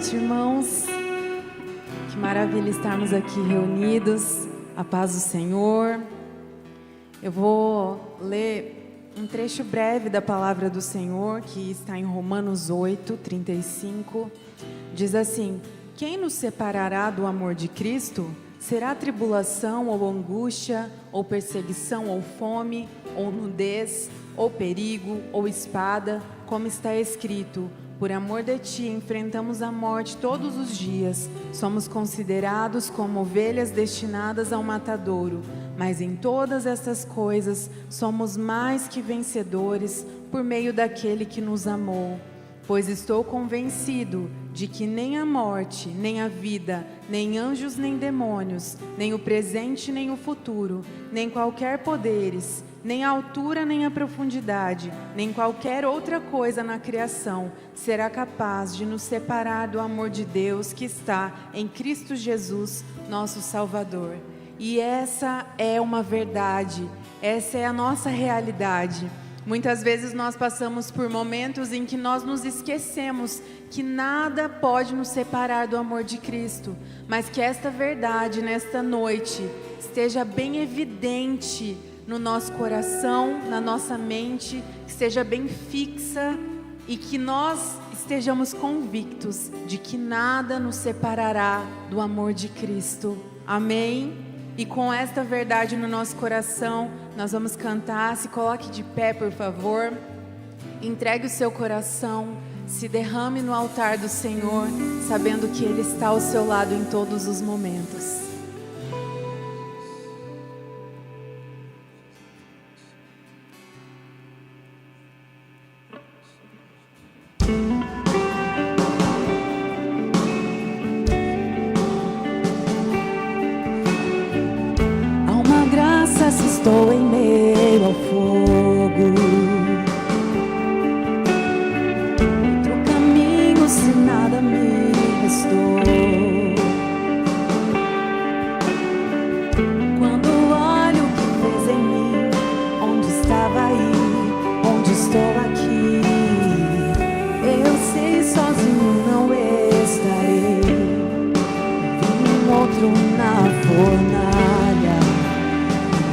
noite, irmãos. Que maravilha estarmos aqui reunidos. A paz do Senhor. Eu vou ler um trecho breve da palavra do Senhor, que está em Romanos 8, 35. Diz assim: quem nos separará do amor de Cristo? Será tribulação ou angústia, ou perseguição ou fome, ou nudez, ou perigo, ou espada, como está escrito: por amor de ti enfrentamos a morte todos os dias, somos considerados como ovelhas destinadas ao matadouro, mas em todas essas coisas somos mais que vencedores por meio daquele que nos amou. Pois estou convencido de que nem a morte, nem a vida, nem anjos, nem demônios, nem o presente, nem o futuro, nem qualquer poderes, nem a altura, nem a profundidade, nem qualquer outra coisa na criação será capaz de nos separar do amor de Deus que está em Cristo Jesus, nosso Salvador. E essa é uma verdade, essa é a nossa realidade. Muitas vezes nós passamos por momentos em que nós nos esquecemos que nada pode nos separar do amor de Cristo, mas que esta verdade nesta noite esteja bem evidente no nosso coração, na nossa mente, que esteja bem fixa e que nós estejamos convictos de que nada nos separará do amor de Cristo. Amém? E com esta verdade no nosso coração, nós vamos cantar. Se coloque de pé, por favor. Entregue o seu coração, se derrame no altar do Senhor, sabendo que Ele está ao seu lado em todos os momentos. Estou em meio ao fogo, outro caminho se nada me restou. Quando olho o que fez em mim, onde estava aí, onde estou aqui, eu sei sozinho não estarei. Vi um outro na fornalha,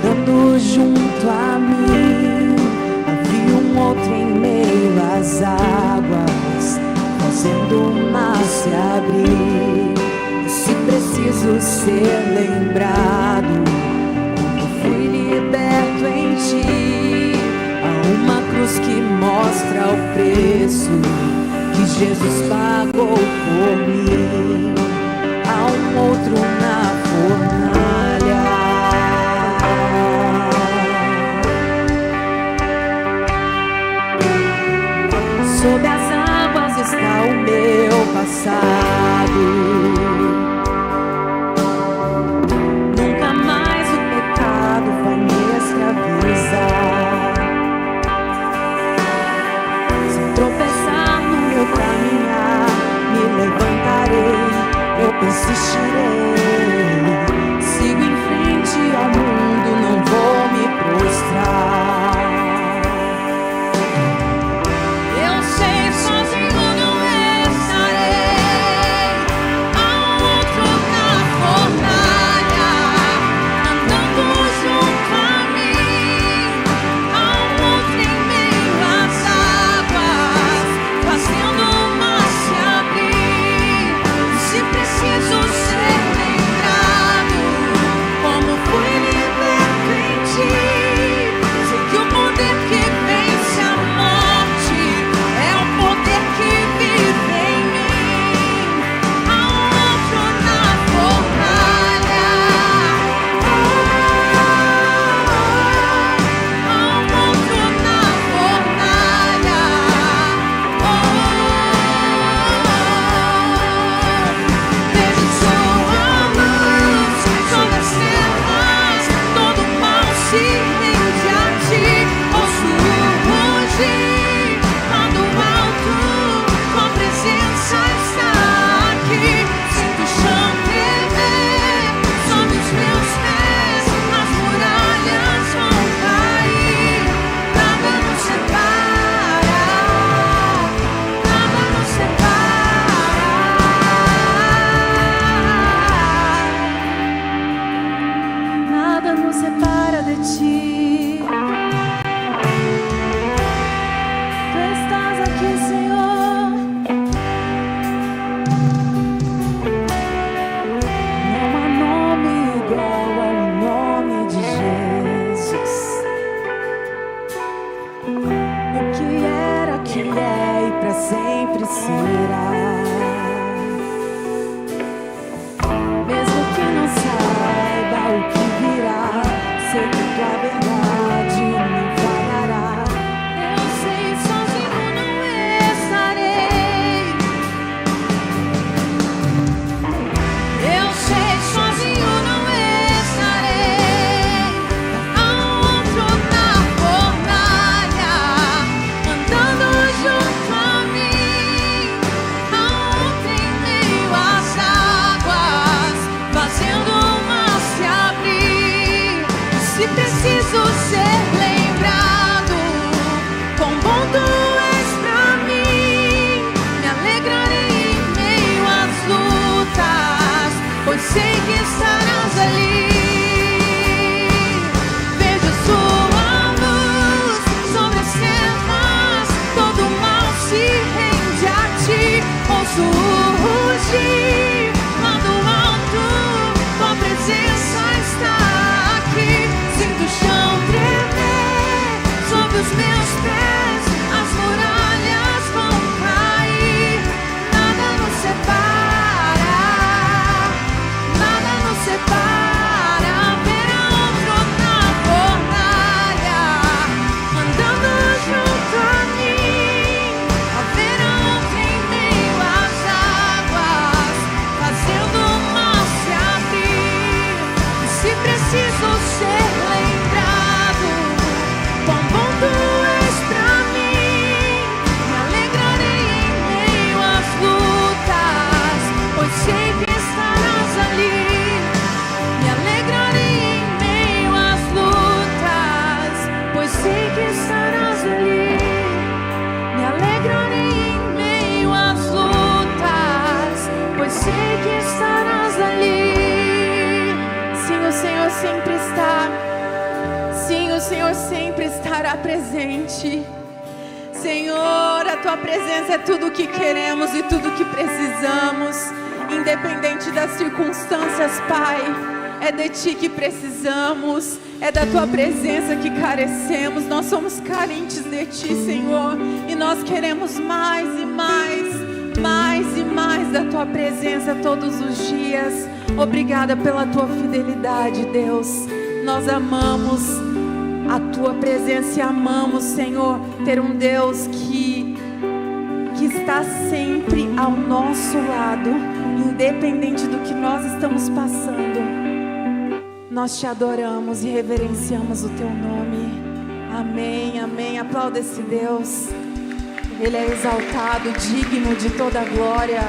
andando junto a mim. Havia um outro em meio às águas, fazendo o mar se abrir. E se preciso ser lembrado, quando fui liberto em ti, há uma cruz que mostra o preço que Jesus pagou por mim. Há um outro na fornalha, sob as águas está o meu passado. Nunca mais o pecado vai me escravizar. Se tropeçar no meu caminhar, me levantarei, eu persistirei. Sigo em frente ao mundo, não vou me prostrar. Preciso ser sei que estarás ali. Sim, o Senhor sempre está. Sim, o Senhor sempre estará presente. Senhor, a Tua presença é tudo o que queremos e tudo o que precisamos, independente das circunstâncias, Pai. É de Ti que precisamos, é da Tua presença que carecemos. Nós somos carentes de Ti, Senhor, e nós queremos mais e mais, mais e mais da Tua presença todos os dias. Obrigada pela Tua fidelidade, Deus. Nós amamos a Tua presença e amamos, Senhor, ter um Deus que está sempre ao nosso lado, independente do que nós estamos passando. Nós Te adoramos e reverenciamos o Teu nome. Amém, amém. Aplauda esse Deus. Ele é exaltado, digno de toda a glória.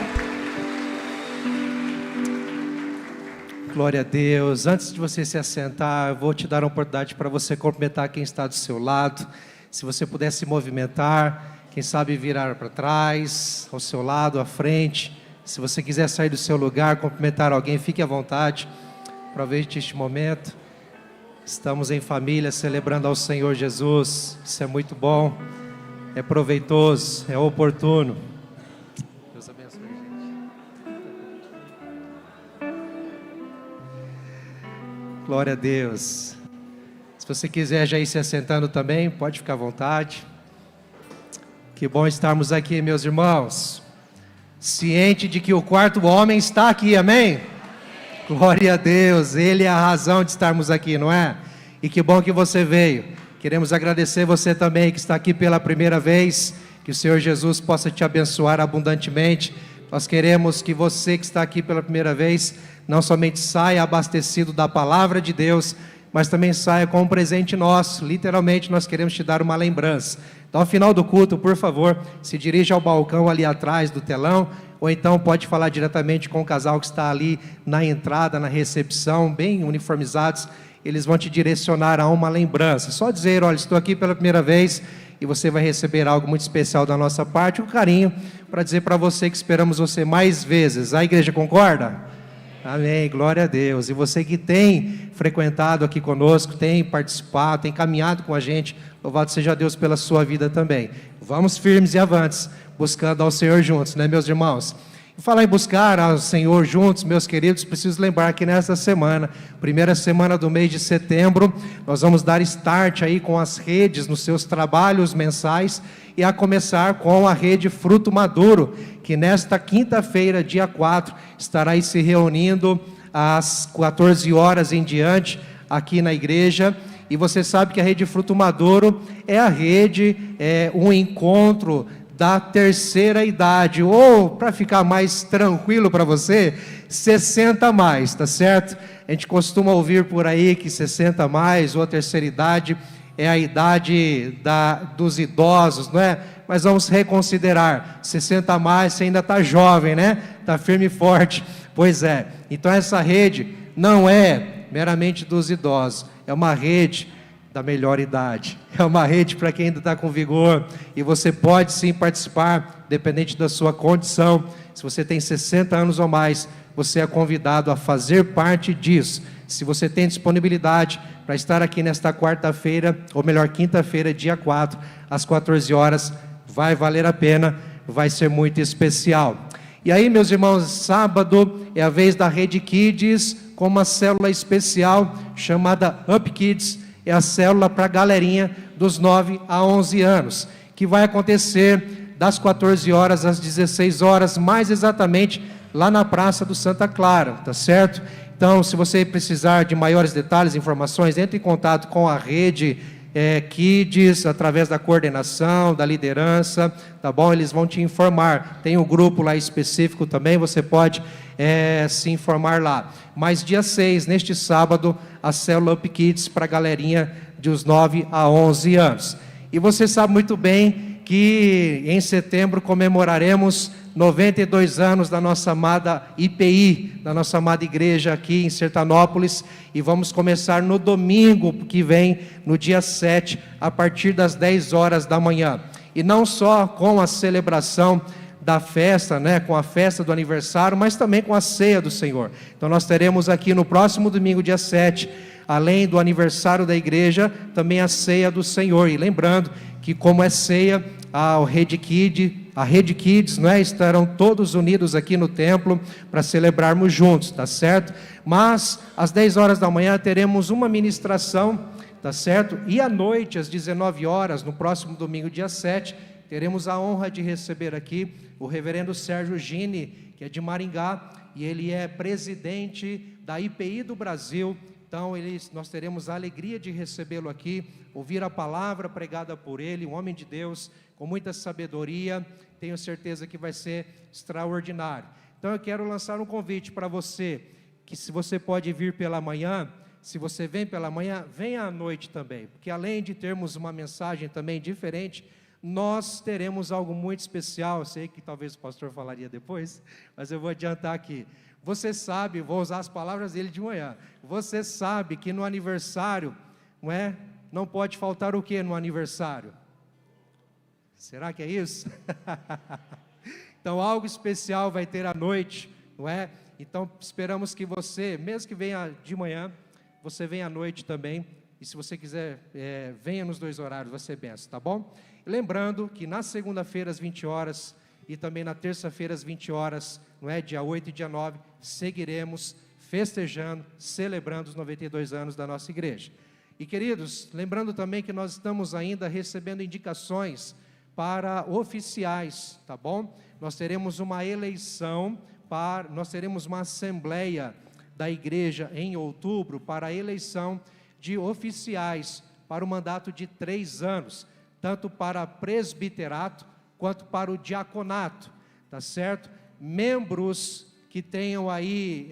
Glória a Deus. Antes de você se assentar, eu vou te dar uma oportunidade para você cumprimentar quem está do seu lado. Se você puder se movimentar, quem sabe virar para trás, ao seu lado, à frente. Se você quiser sair do seu lugar, cumprimentar alguém, fique à vontade. Aproveite este momento. Estamos em família, celebrando ao Senhor Jesus. Isso é muito bom, é proveitoso, é oportuno. Deus abençoe, gente. Glória a Deus. Se você quiser já ir se assentando também, pode ficar à vontade. Que bom estarmos aqui, meus irmãos. Ciente de que o quarto homem está aqui, amém? Glória a Deus, Ele é a razão de estarmos aqui, não é? E que bom que você veio. Queremos agradecer você também que está aqui pela primeira vez. Que o Senhor Jesus possa te abençoar abundantemente. Nós queremos que você que está aqui pela primeira vez não somente saia abastecido da palavra de Deus, mas também saia com um presente nosso. Literalmente nós queremos te dar uma lembrança. Então ao final do culto, por favor, se dirija ao balcão ali atrás do telão, ou então pode falar diretamente com o casal que está ali na entrada, na recepção, bem uniformizados. Eles vão te direcionar a uma lembrança. Só dizer, olha, estou aqui pela primeira vez, e você vai receber algo muito especial da nossa parte, um carinho, para dizer para você que esperamos você mais vezes. A igreja concorda? Amém, glória a Deus. E você que tem frequentado aqui conosco, tem participado, tem caminhado com a gente, louvado seja Deus pela sua vida também. Vamos firmes e avantes, buscando ao Senhor juntos, né, meus irmãos? E falar em buscar ao Senhor juntos, meus queridos, preciso lembrar que nesta semana, primeira semana do mês de setembro, nós vamos dar start aí com as redes nos seus trabalhos mensais, e a começar com a rede Fruto Maduro, que nesta quinta-feira, dia 4, estará aí se reunindo às 14 horas em diante, aqui na igreja. E você sabe que a rede Fruto Maduro é a rede, um encontro da terceira idade, ou para ficar mais tranquilo para você, 60 a mais, tá certo? A gente costuma ouvir por aí que 60 a mais, ou a terceira idade, é a idade dos idosos, não é? Mas vamos reconsiderar, 60 a mais, você ainda está jovem, né? Está firme e forte. Pois é, então essa rede não é meramente dos idosos, é uma rede da melhor idade, é uma rede para quem ainda está com vigor, e você pode sim participar, dependente da sua condição. Se você tem 60 anos ou mais, você é convidado a fazer parte disso. Se você tem disponibilidade para estar aqui nesta quarta-feira, ou melhor, quinta-feira, dia 4, às 14 horas, vai valer a pena, vai ser muito especial. E aí, meus irmãos, sábado é a vez da Rede Kids, com uma célula especial chamada Up Kids. É a célula para a galerinha dos 9 a 11 anos, que vai acontecer das 14 horas às 16 horas, mais exatamente lá na Praça do Santa Clara, tá certo? Então, se você precisar de maiores detalhes, informações, entre em contato com a Rede Kids, através da coordenação, da liderança, tá bom? Eles vão te informar. Tem um grupo lá específico também, você pode se informar lá. Mas dia 6, neste sábado, a célula Up Kids para a galerinha dos 9 a 11 anos. E você sabe muito bem que em setembro comemoraremos 92 anos da nossa amada IPI, da nossa amada igreja aqui em Sertanópolis, e vamos começar no domingo que vem, no dia 7, a partir das 10 horas da manhã. E não só com a celebração da festa, né, com a festa do aniversário, mas também com a ceia do Senhor. Então nós teremos aqui no próximo domingo, dia 7, além do aniversário da igreja, também a ceia do Senhor. E lembrando que como é ceia, a Rede Kids, né, estarão todos unidos aqui no templo para celebrarmos juntos, tá certo? Mas às 10 horas da manhã teremos uma ministração, tá certo? E à noite, às 19 horas, no próximo domingo, dia 7, teremos a honra de receber aqui o reverendo Sérgio Gini, que é de Maringá, e ele é presidente da IPI do Brasil. Então nós teremos a alegria de recebê-lo aqui, ouvir a palavra pregada por ele, um homem de Deus, com muita sabedoria. Tenho certeza que vai ser extraordinário. Então eu quero lançar um convite para você, que se você pode vir pela manhã, se você vem pela manhã, venha à noite também, porque além de termos uma mensagem também diferente, nós teremos algo muito especial. Eu sei que talvez o pastor falaria depois, mas eu vou adiantar aqui. Você sabe, vou usar as palavras dele de manhã, você sabe que no aniversário, não pode faltar o que no aniversário? Será que é isso? Então algo especial vai ter à noite, não é? Então esperamos que você, mesmo que venha de manhã, você venha à noite também, e se você quiser, venha nos 2 horários, vai ser benção, tá bom? E lembrando que na segunda-feira às 20 horas, e também na terça-feira às 20 horas, dia 8 e dia 9, seguiremos festejando, celebrando os 92 anos da nossa igreja. E queridos, lembrando também que nós estamos ainda recebendo indicações para oficiais, tá bom? Nós teremos uma eleição, nós teremos uma assembleia da igreja em outubro para a eleição de oficiais para o mandato de 3 anos, tanto para presbiterato quanto para o diaconato, tá certo? Membros que tenham aí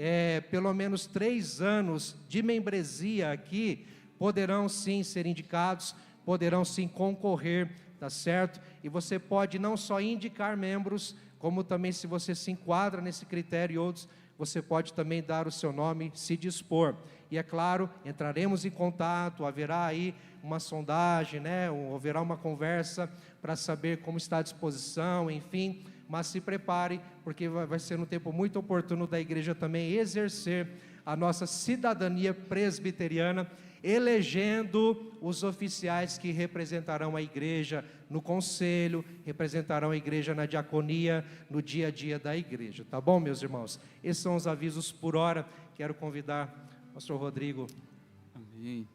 pelo menos 3 anos de membresia aqui, poderão sim ser indicados, poderão sim concorrer, tá certo? E você pode não só indicar membros, como também, se você se enquadra nesse critério e outros, você pode também dar o seu nome, se dispor. E é claro, entraremos em contato, haverá aí uma sondagem, haverá uma conversa para saber como está a disposição, enfim, mas se prepare, porque vai ser um tempo muito oportuno da igreja também exercer a nossa cidadania presbiteriana, elegendo os oficiais que representarão a igreja no conselho, representarão a igreja na diaconia, no dia a dia da igreja, tá bom, meus irmãos? Esses são os avisos por hora. Quero convidar o pastor Rodrigo. Amém.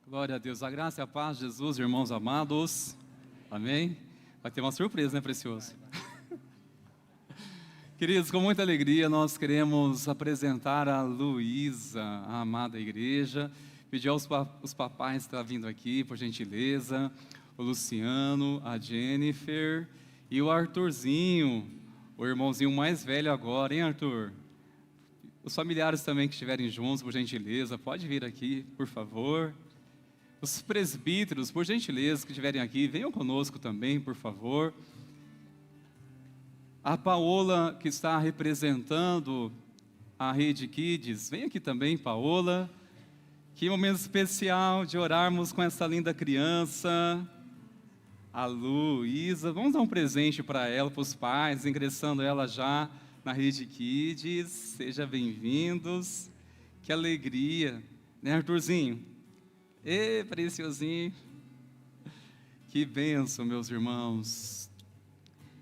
Glória a Deus, a graça e a paz de Jesus, irmãos amados, amém? Vai ter uma surpresa, né, precioso? Queridos, com muita alegria nós queremos apresentar a Luísa, a amada igreja, pedir aos papais que estão vindo aqui, por gentileza, o Luciano, a Jennifer e o Arthurzinho, o irmãozinho mais velho agora, hein, Arthur? Os familiares também que estiverem juntos, por gentileza, pode vir aqui, por favor. Os presbíteros, por gentileza, que estiverem aqui, venham conosco também, por favor. A Paola, que está representando a Rede Kids, vem aqui também, Paola. Que momento especial de orarmos com essa linda criança, a Luísa. Vamos dar um presente para ela, para os pais, ingressando ela já na Rede Kids. Sejam bem-vindos. Que alegria, né, Arthurzinho? Ê, preciosinho. Que bênção, meus irmãos.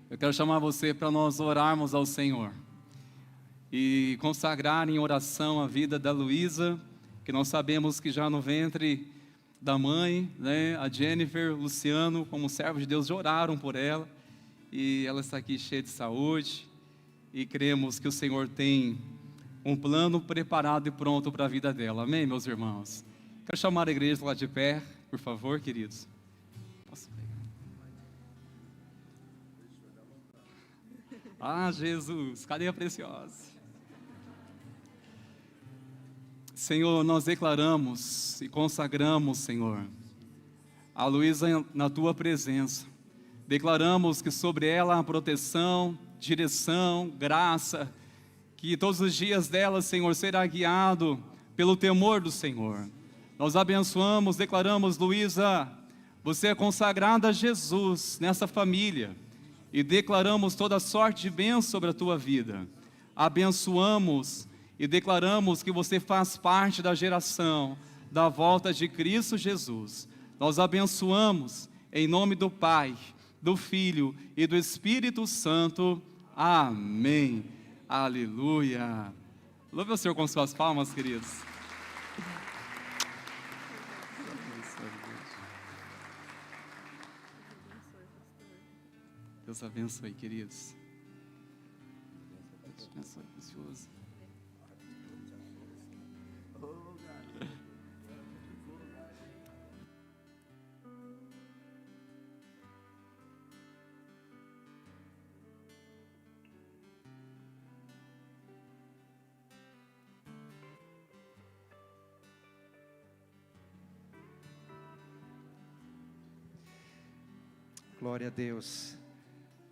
Eu quero chamar você para nós orarmos ao Senhor e consagrar em oração a vida da Luísa, que nós sabemos que já no ventre da mãe, a Jennifer, o Luciano, como servos de Deus, já oraram por ela, e ela está aqui cheia de saúde, e cremos que o Senhor tem um plano preparado e pronto para a vida dela, amém, meus irmãos? Quero chamar a igreja lá de pé, por favor, queridos. Posso pegar? Ah, Jesus, cadê a preciosa? Senhor, nós declaramos e consagramos, Senhor, a Luísa na Tua presença. Declaramos que sobre ela há proteção, direção, graça, que todos os dias dela, Senhor, será guiado pelo temor do Senhor. Nós abençoamos, declaramos, Luísa, você é consagrada a Jesus nessa família. e declaramos toda sorte de bênção sobre a tua vida. Abençoamos e declaramos que você faz parte da geração da volta de Cristo Jesus. Nós abençoamos em nome do Pai, do Filho e do Espírito Santo. Amém. Aleluia. Louve o Senhor com suas palmas, queridos. Deus abençoe, queridos. Deus abençoe, precioso. Glória a Deus.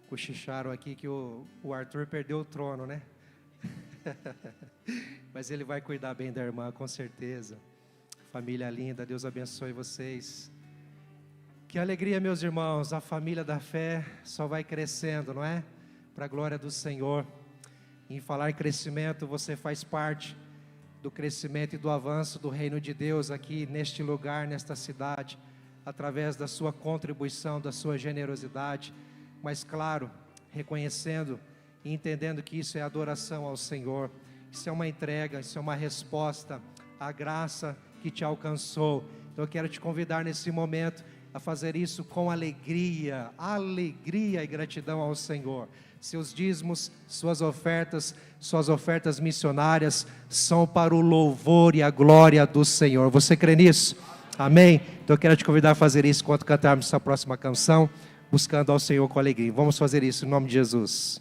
Cochicharam aqui que o Arthur perdeu o trono, né? Mas ele vai cuidar bem da irmã, com certeza. Família linda, Deus abençoe vocês. Que alegria, meus irmãos, a família da fé só vai crescendo, não é? Para a glória do Senhor. Em falar em crescimento, você faz parte do crescimento e do avanço do reino de Deus aqui neste lugar, nesta cidade, através da sua contribuição, da sua generosidade, mas claro, reconhecendo e entendendo que isso é adoração ao Senhor, isso é uma entrega, isso é uma resposta à graça que te alcançou. Então eu quero te convidar nesse momento a fazer isso com alegria e gratidão ao Senhor. Seus dízimos, suas ofertas missionárias são para o louvor e a glória do Senhor. Você crê nisso? Amém? Então eu quero te convidar a fazer isso enquanto cantarmos essa próxima canção, buscando ao Senhor com alegria. Vamos fazer isso em nome de Jesus.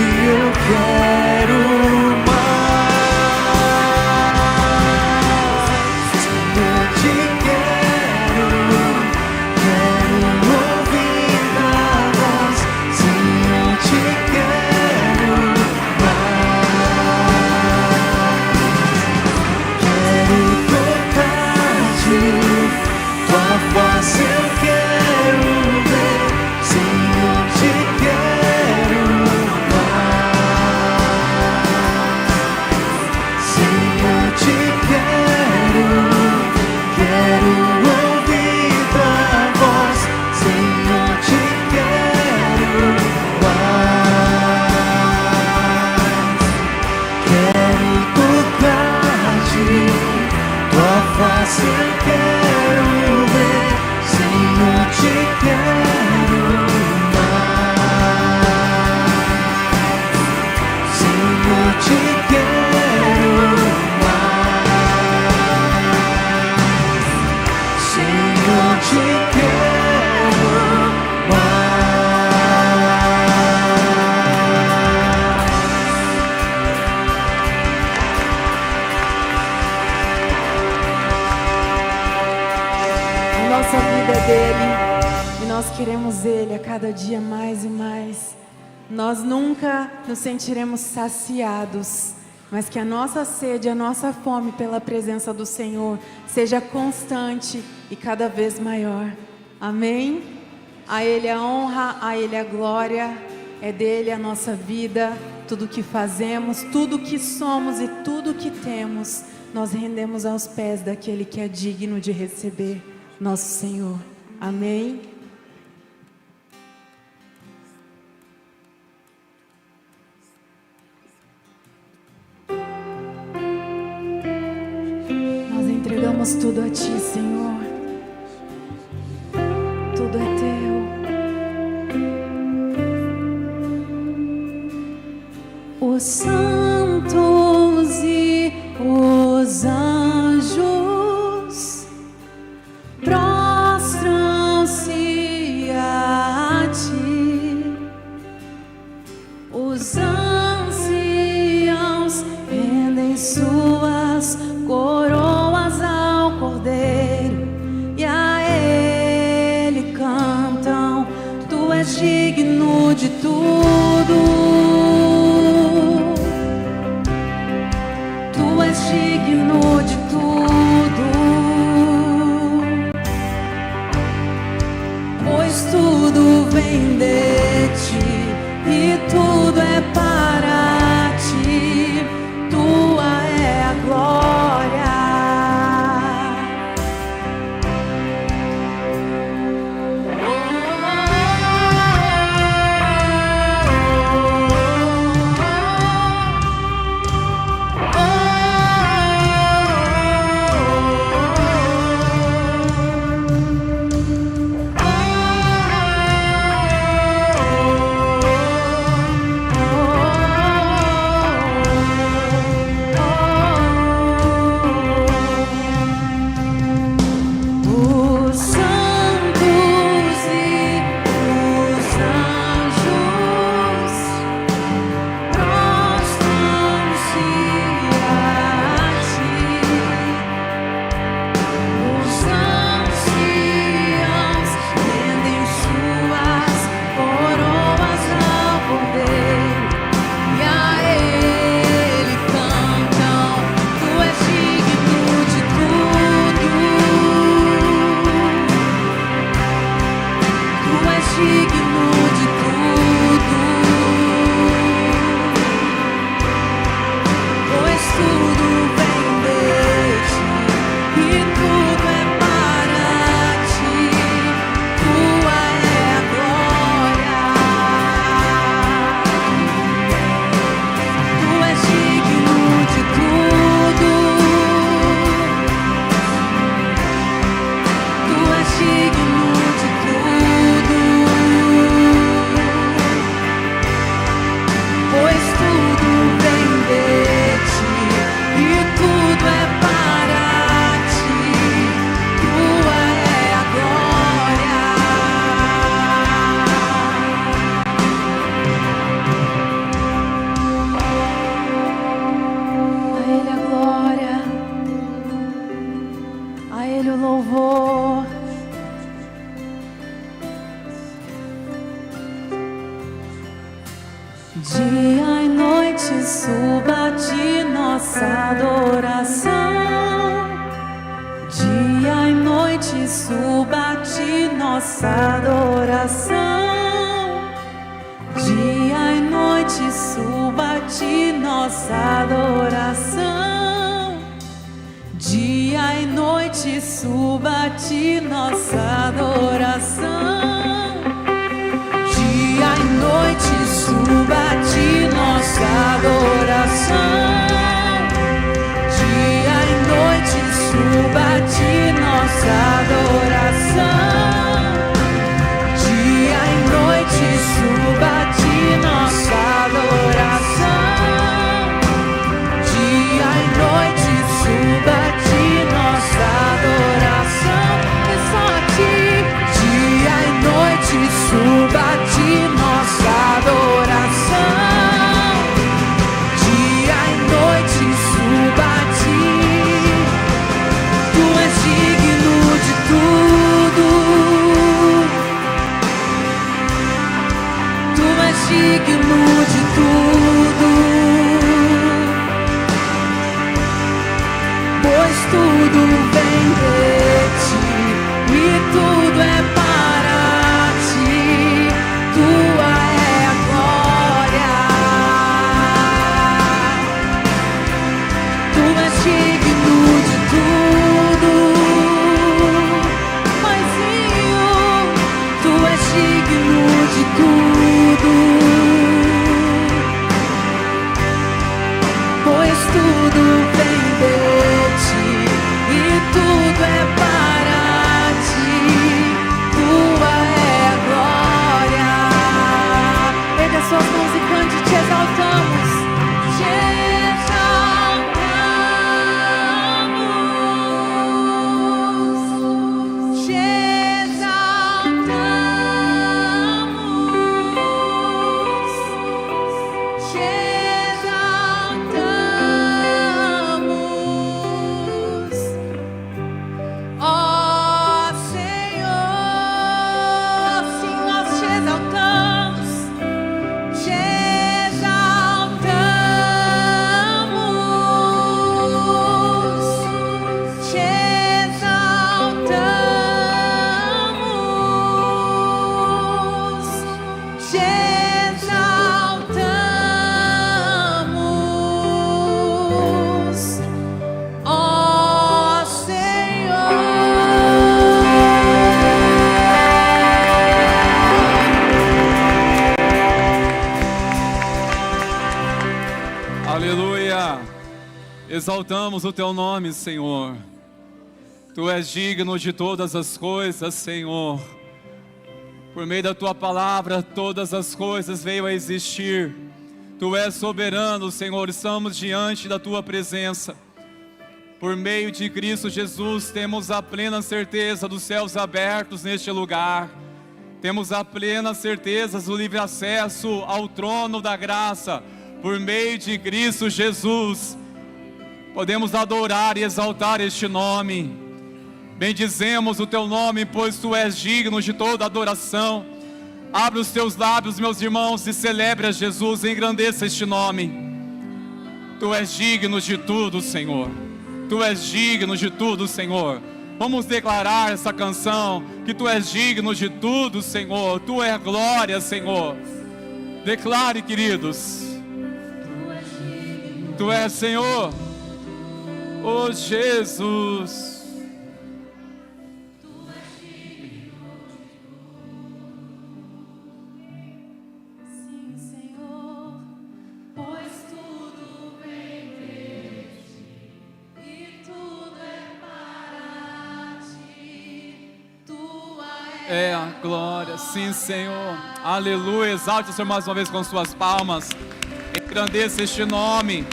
eu quero mais. Senhor, te quero ouvir tua voz. Senhor, te quero mais. Quero tocar-te, tua face eu quero ver. Senhor, te quero mais. Senhor, te quero ouvir tua voz. Senhor, te quero mais. Quero tocar-te, tua face eu quero ver. Senhor, te quero mais. Senhor, te quero mais. Senhor, te quero A nossa vida é dele e nós queremos ele a cada dia mais e mais. Nós nunca nos sentiremos saciados, mas que a nossa sede, a nossa fome pela presença do Senhor seja constante e cada vez maior. Amém? A Ele a honra, a Ele a glória, é dele a nossa vida, tudo que fazemos, tudo que somos e tudo que temos, nós rendemos aos pés daquele que é digno de receber, nosso Senhor. Amém? Nós entregamos tudo a Ti, Senhor. Tudo é Teu. Os santos e os anjos prostram-se a Ti. Os anciãos rendem suas coroas ao Cordeiro e a Ele cantam: Tu és digno de tudo. Tu és digno de tudo, pois tudo vem de Ti e tudo é para Ti. Tua é a glória. Os santos e os anjos prostram-se a Ti. Os anciãos rendem suas coroas ao Cordeiro e a Ele cantam: Tu és digno de tudo. Tu és digno de tudo, pois tudo vem de Ti e tudo é para Ti. Tua é a glória. Tu és digno de tudo. Tu és digno de tudo. Dia e noite suba de nossa adoração. Dia e noite suba de nossa adoração. Dia e noite suba de nossa adoração. Dia e noite suba de nossa adoração. Dia e noite suba de nossa adoração. Dia e noite suba de nossa adoração. Dia e noite suba de nossa adoração. Dia e noite suba de nossa adoração. É só a ti. Dia e noite suba de nossa adoração. Dia e noite suba a ti. Tu és digno de tudo. Tu és digno de tudo. Pois tudo vem de ti e tudo é para ti. Tua é a glória. Tu és digno de tudo. Paizinho, tu és digno de tudo. Pois tudo vem de ti e tudo é para ti. Tua é a glória. Ergue as suas mãos e cante, te exaltamos. Te exaltamos. Te exaltamos. Te exaltamos. Ó Senhor, sim, nós te exaltamos. Te exaltamos. Te exaltamos. Te exaltamos. Ó Senhor. Aleluia! Exaltamos o teu nome, Senhor. Tu és digno de todas as coisas, Senhor. Por meio da tua palavra, todas as coisas veio a existir. Tu és soberano, Senhor. Estamos diante da tua presença. Por meio de Cristo Jesus, temos a plena certeza dos céus abertos neste lugar. Temos a plena certeza do livre acesso ao trono da graça. Por meio de Cristo Jesus, podemos adorar e exaltar este nome. Bendizemos o teu nome, pois tu és digno de toda adoração. Abre os teus lábios, meus irmãos, e celebre a Jesus, e engrandeça este nome. Tu és digno de tudo, Senhor. Tu és digno de tudo, Senhor. Vamos declarar essa canção, que tu és digno de tudo, Senhor. Tu és glória, Senhor. Declare, queridos. Tu és, Senhor. Oh, Jesus. Sim, Senhor, pois tudo vem de ti e tudo é para ti. Tua É a glória, sim, Senhor. Aleluia. Exalte o Senhor mais uma vez com suas palmas. Engrandeça este nome,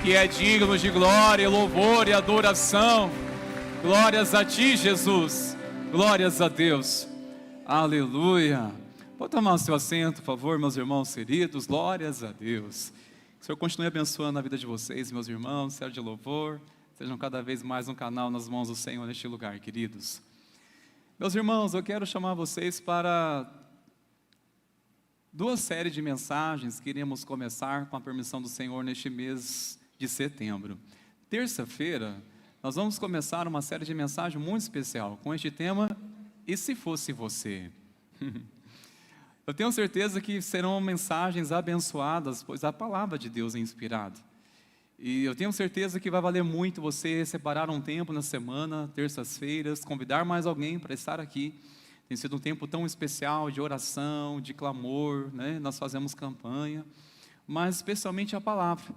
que é digno de glória, louvor e adoração. Glórias a ti, Jesus. Glórias a Deus. Aleluia. Pode tomar o seu assento, por favor, meus irmãos queridos. Glórias a Deus. Que o Senhor continue abençoando a vida de vocês, meus irmãos. Sério de louvor. Sejam cada vez mais um canal nas mãos do Senhor neste lugar, queridos. Meus irmãos, eu quero chamar vocês para duas séries de mensagens que iremos começar com a permissão do Senhor neste mês de setembro. Terça-feira, nós vamos começar uma série de mensagens muito especial com este tema, E se fosse você? Eu tenho certeza que serão mensagens abençoadas, pois a palavra de Deus é inspirada. E eu tenho certeza que vai valer muito você separar um tempo na semana, terças-feiras, convidar mais alguém para estar aqui. Tem sido um tempo tão especial de oração, de clamor, né? Nós fazemos campanha, mas especialmente a palavra.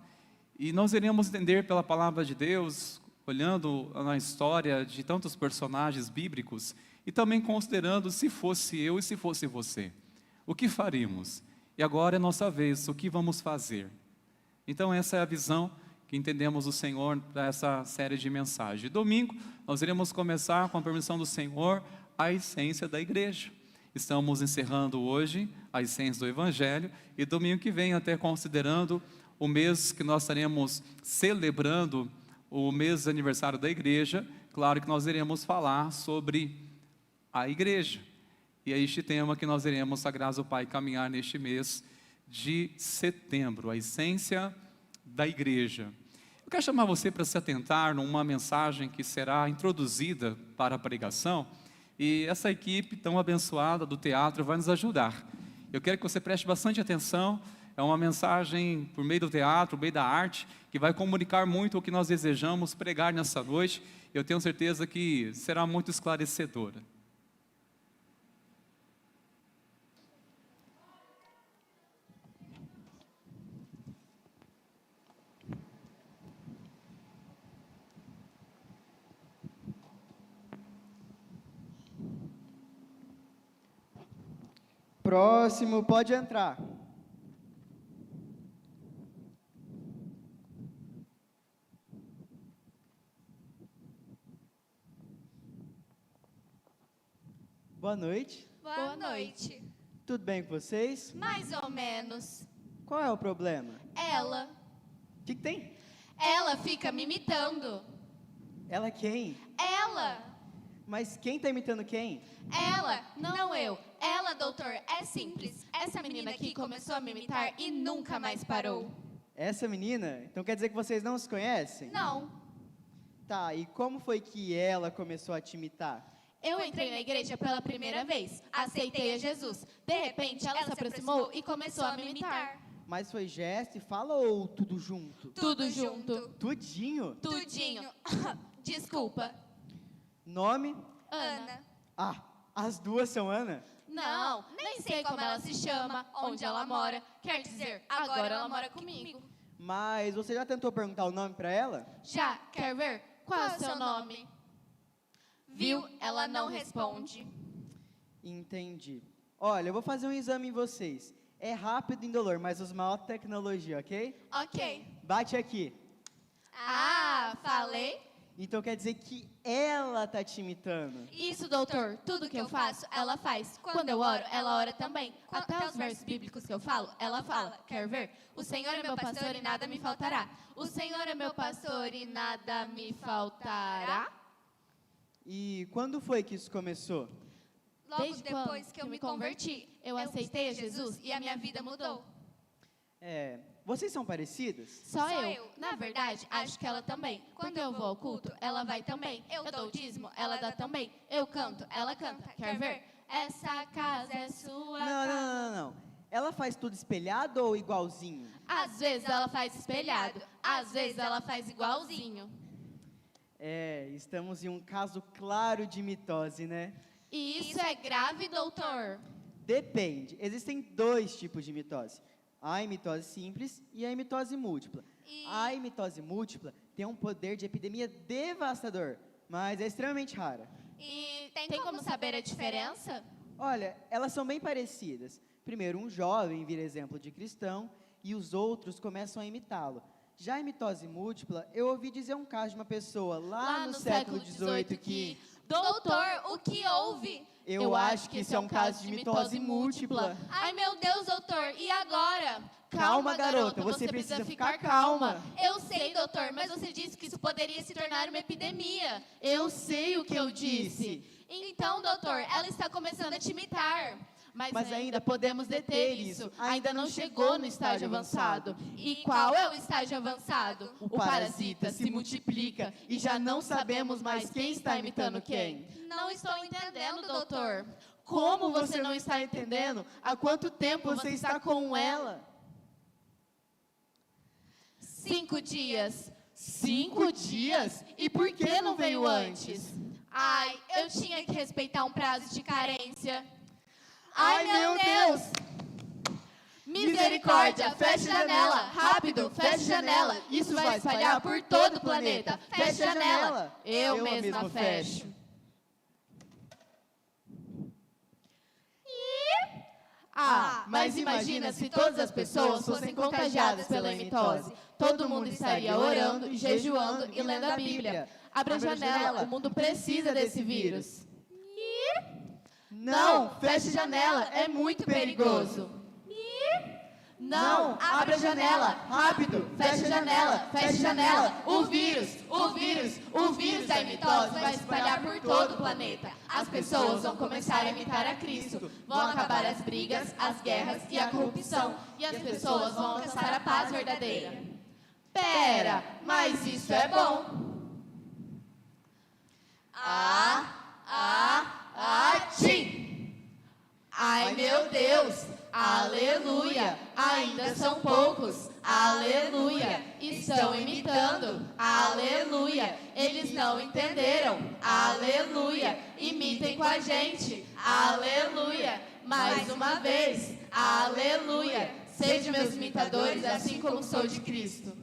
E nós iremos entender pela palavra de Deus, olhando na história de tantos personagens bíblicos e também considerando se fosse eu e se fosse você. O que faríamos? E agora é nossa vez, o que vamos fazer? Então essa é a visão que entendemos do Senhor para essa série de mensagens. Domingo nós iremos começar, com a permissão do Senhor, a essência da igreja. Estamos encerrando hoje a essência do Evangelho e domingo que vem até considerando o mês que nós estaremos celebrando, o mês de aniversário da igreja. Claro que nós iremos falar sobre a igreja. E é este tema que nós iremos, sagrados ao Pai, caminhar neste mês de setembro, a essência da igreja. Eu quero chamar você para se atentar numa mensagem que será introduzida para a pregação, e essa equipe tão abençoada do teatro vai nos ajudar. Eu quero que você preste bastante atenção, é uma mensagem por meio do teatro, por meio da arte, que vai comunicar muito o que nós desejamos pregar nessa noite. Eu tenho certeza que será muito esclarecedora. Próximo, pode entrar. Boa noite. Boa noite. Tudo bem com vocês? Mais ou menos. Qual é o problema? Ela. O que tem? Ela fica me imitando. Ela quem? Ela. Mas quem está imitando quem? Ela, não eu. Ela, doutor, é simples. Essa menina aqui começou a me imitar e nunca mais parou. Essa menina? Então quer dizer que vocês não se conhecem? Não. Tá, e como foi que ela começou a te imitar? Eu entrei na igreja pela primeira vez. Aceitei a Jesus. De repente, ela se aproximou e começou a me imitar. Mas foi gesto e fala ou tudo junto? Tudo junto. Tudinho? Tudinho. Desculpa. Nome? Ana. Ah, as duas são Ana? Não, nem sei como ela se chama, onde ela mora. Quer dizer, agora ela mora comigo. Mas você já tentou perguntar o nome para ela? Já, quer ver? Qual é o seu nome? Viu? Ela não responde. Entendi. Olha, eu vou fazer um exame em vocês. É rápido e indolor, mas usa maior tecnologia, ok? Ok. Bate aqui. Ah, falei? Então quer dizer que ela tá te imitando. Isso, doutor. Tudo que eu faço, ela faz. Quando eu oro, ela ora também. Até os versos bíblicos que eu falo, ela fala. Quer ver? O Senhor é meu pastor e nada me faltará. O Senhor é meu pastor e nada me faltará. E quando foi que isso começou? Logo depois que eu me converti, eu aceitei a Jesus e a minha vida mudou. Vocês são parecidas? Só eu. Na verdade, acho que ela também. Quando eu vou ao culto, ela vai também. Eu dou dízimo, ela dá também. Eu canto, ela canta. Quer ver? Essa casa é sua casa. Não. Ela faz tudo espelhado ou igualzinho? Às vezes ela faz espelhado, às vezes ela faz igualzinho. Estamos em um caso claro de mitose, né? E isso é grave, doutor? Depende. Existem dois tipos de mitose. A mitose simples e a mitose múltipla. A mitose múltipla tem um poder de epidemia devastador, mas é extremamente rara. E tem como saber a diferença? Olha, elas são bem parecidas. Primeiro, um jovem vira exemplo de cristão e os outros começam a imitá-lo. Já a mitose múltipla, eu ouvi dizer um caso de uma pessoa lá no século XVIII que... Doutor, o que houve? Eu acho que esse é um caso de mitose múltipla. Ai, meu Deus, doutor, e agora? Calma, garota, você precisa ficar calma. Eu sei, doutor, mas você disse que isso poderia se tornar uma epidemia. Eu sei o que eu disse. Então, doutor, ela está começando a te imitar. Mas ainda podemos deter isso. Ainda não chegou no estágio avançado. E qual é o estágio avançado? O parasita se multiplica e já não sabemos mais quem está imitando quem. Não estou entendendo, doutor. Como você não está entendendo? Há quanto tempo você está com ela? 5 dias. 5 dias? E por que não veio antes? Ai, eu tinha que respeitar um prazo de carência. Ai, meu Deus! Misericórdia, feche a janela. Rápido, feche a janela. Isso vai espalhar por todo o planeta. Feche a janela. Eu mesma fecho. Mas imagina se todas as pessoas fossem contagiadas pela mitose. Todo mundo estaria orando, jejuando e lendo a Bíblia. Abra a janela, o mundo precisa desse vírus. Não, feche a janela, é muito perigoso. Não, abra a janela, rápido, feche a janela, feche a janela. O vírus da mitose vai espalhar por todo o planeta. As pessoas vão começar a imitar a Cristo. Vão acabar as brigas, as guerras e a corrupção. E as pessoas vão alcançar a paz verdadeira. Pera, mas isso é bom. Tchim! Ai, meu Deus! Aleluia! Ainda são poucos. Aleluia! Estão imitando. Aleluia! Eles não entenderam. Aleluia! Imitem com a gente. Aleluia! Mais uma vez. Aleluia! Sejam meus imitadores, assim como sou de Cristo.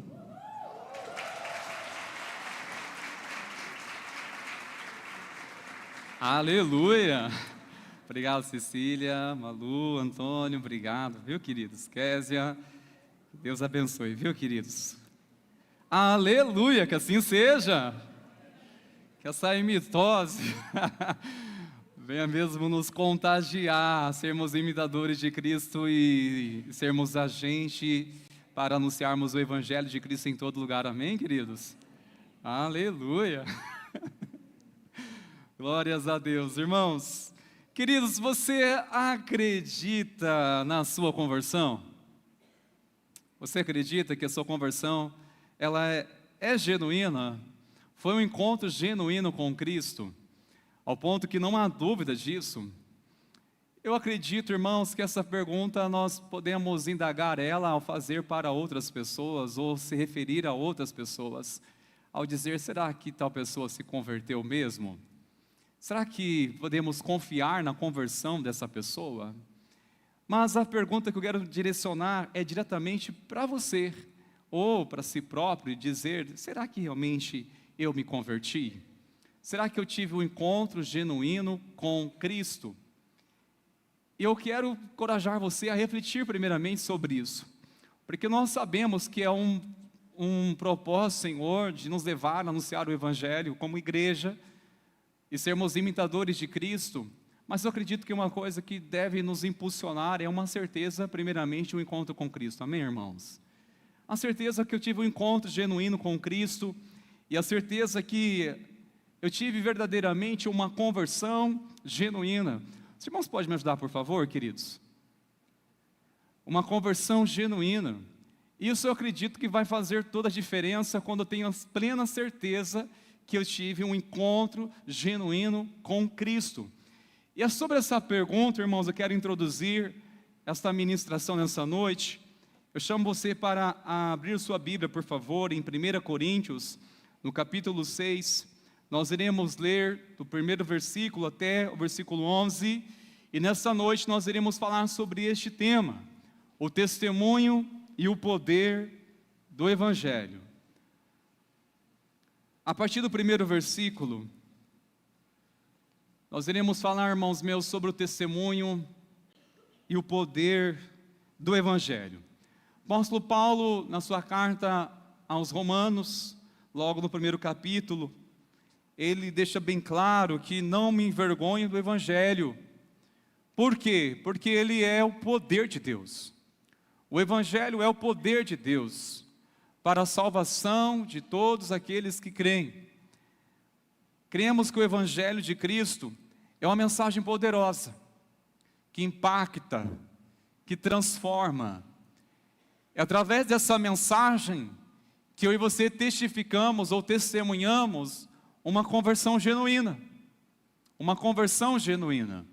Aleluia! Obrigado, Cecília, Malu, Antônio, obrigado, viu, queridos? Késia, Deus abençoe, viu, queridos? Aleluia, que assim seja! Que essa mitose venha mesmo nos contagiar, sermos imitadores de Cristo e sermos agente para anunciarmos o Evangelho de Cristo em todo lugar, amém, queridos? Aleluia! Glórias a Deus, irmãos. Queridos, você acredita na sua conversão? Você acredita que a sua conversão ela é genuína? Foi um encontro genuíno com Cristo? Ao ponto que não há dúvida disso? Eu acredito, irmãos, que essa pergunta nós podemos indagar ela ao fazer para outras pessoas ou se referir a outras pessoas. Ao dizer, será que tal pessoa se converteu mesmo? Será que podemos confiar na conversão dessa pessoa? Mas a pergunta que eu quero direcionar é diretamente para você, ou para si próprio, e dizer, será que realmente eu me converti? Será que eu tive um encontro genuíno com Cristo? E eu quero encorajar você a refletir primeiramente sobre isso, porque nós sabemos que é um propósito, Senhor, de nos levar a anunciar o Evangelho como igreja, e sermos imitadores de Cristo, mas eu acredito que uma coisa que deve nos impulsionar é uma certeza, primeiramente, o encontro com Cristo, amém, irmãos? A certeza que eu tive um encontro genuíno com Cristo, e a certeza que eu tive verdadeiramente uma conversão genuína. Os irmãos podem me ajudar, por favor, queridos? Uma conversão genuína. Isso eu acredito que vai fazer toda a diferença quando eu tenho a plena certeza que eu tive um encontro genuíno com Cristo. E é sobre essa pergunta, irmãos, eu quero introduzir esta ministração nessa noite. Eu chamo você para abrir sua Bíblia, por favor, em 1 Coríntios, no capítulo 6. Nós iremos ler do primeiro versículo até o versículo 11. E nessa noite nós iremos falar sobre este tema, o testemunho e o poder do Evangelho. A partir do primeiro versículo, nós iremos falar, irmãos meus, sobre o testemunho e o poder do Evangelho. O apóstolo Paulo, na sua carta aos Romanos, logo no primeiro capítulo, ele deixa bem claro que não me envergonho do Evangelho. Por quê? Porque ele é o poder de Deus. O Evangelho é o poder de Deus para a salvação de todos aqueles que creem. Cremos que o Evangelho de Cristo é uma mensagem poderosa, que impacta, que transforma. É através dessa mensagem que eu e você testificamos ou testemunhamos uma conversão genuína. Uma conversão genuína.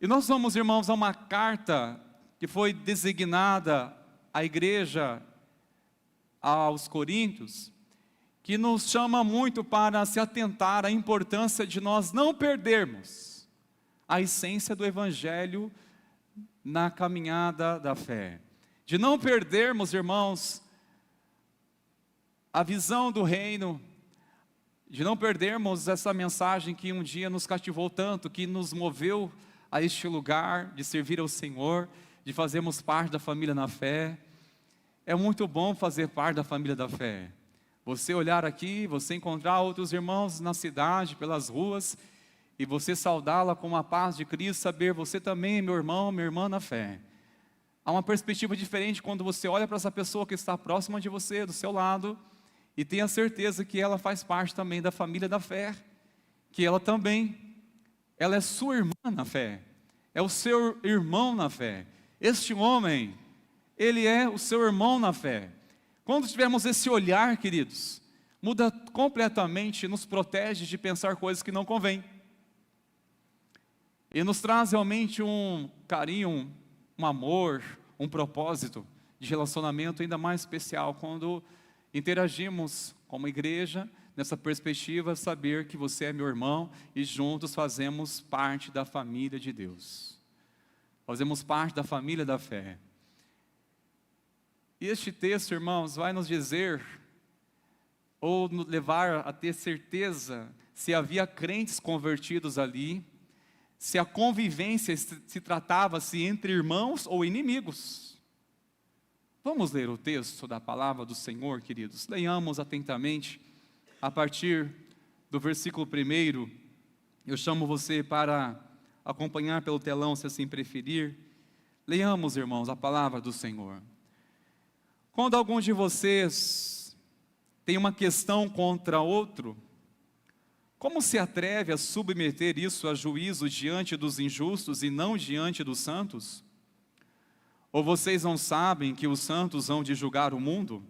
E nós vamos, irmãos, a uma carta que foi designada à igreja aos Coríntios, que nos chama muito para se atentar à importância de nós não perdermos a essência do Evangelho na caminhada da fé. De não perdermos, irmãos, a visão do reino, de não perdermos essa mensagem que um dia nos cativou tanto, que nos moveu a este lugar de servir ao Senhor, de fazermos parte da família na fé. É muito bom fazer parte da família da fé. Você olhar aqui, você encontrar outros irmãos na cidade, pelas ruas, e você saudá-la com a paz de Cristo, saber, você também é meu irmão, minha irmã na fé. Há uma perspectiva diferente quando você olha para essa pessoa que está próxima de você, do seu lado, e tenha certeza que ela faz parte também da família da fé, que ela é sua irmã na fé, é o seu irmão na fé. Este homem, ele é o seu irmão na fé. Quando tivermos esse olhar, queridos, muda completamente, nos protege de pensar coisas que não convêm. E nos traz realmente um carinho, um amor, um propósito de relacionamento ainda mais especial quando interagimos como igreja, nessa perspectiva, saber que você é meu irmão e juntos fazemos parte da família de Deus. Fazemos parte da família da fé. E este texto, irmãos, vai nos dizer, ou nos levar a ter certeza, se havia crentes convertidos ali, se a convivência se tratava-se entre irmãos ou inimigos. Vamos ler o texto da palavra do Senhor, queridos. Leiamos atentamente, a partir do versículo 1. Eu chamo você para acompanhar pelo telão, se assim preferir. Leiamos, irmãos, a palavra do Senhor. Quando algum de vocês tem uma questão contra outro, como se atreve a submeter isso a juízo diante dos injustos e não diante dos santos? Ou vocês não sabem que os santos hão de julgar o mundo?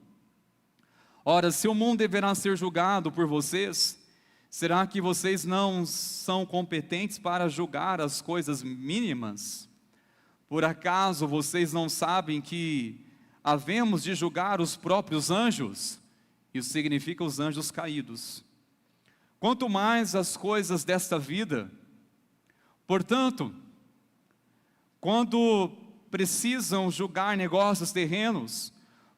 Ora, se o mundo deverá ser julgado por vocês, será que vocês não são competentes para julgar as coisas mínimas? Por acaso vocês não sabem que havemos de julgar os próprios anjos? Isso significa os anjos caídos. Quanto mais as coisas desta vida. Portanto, quando precisam julgar negócios terrenos,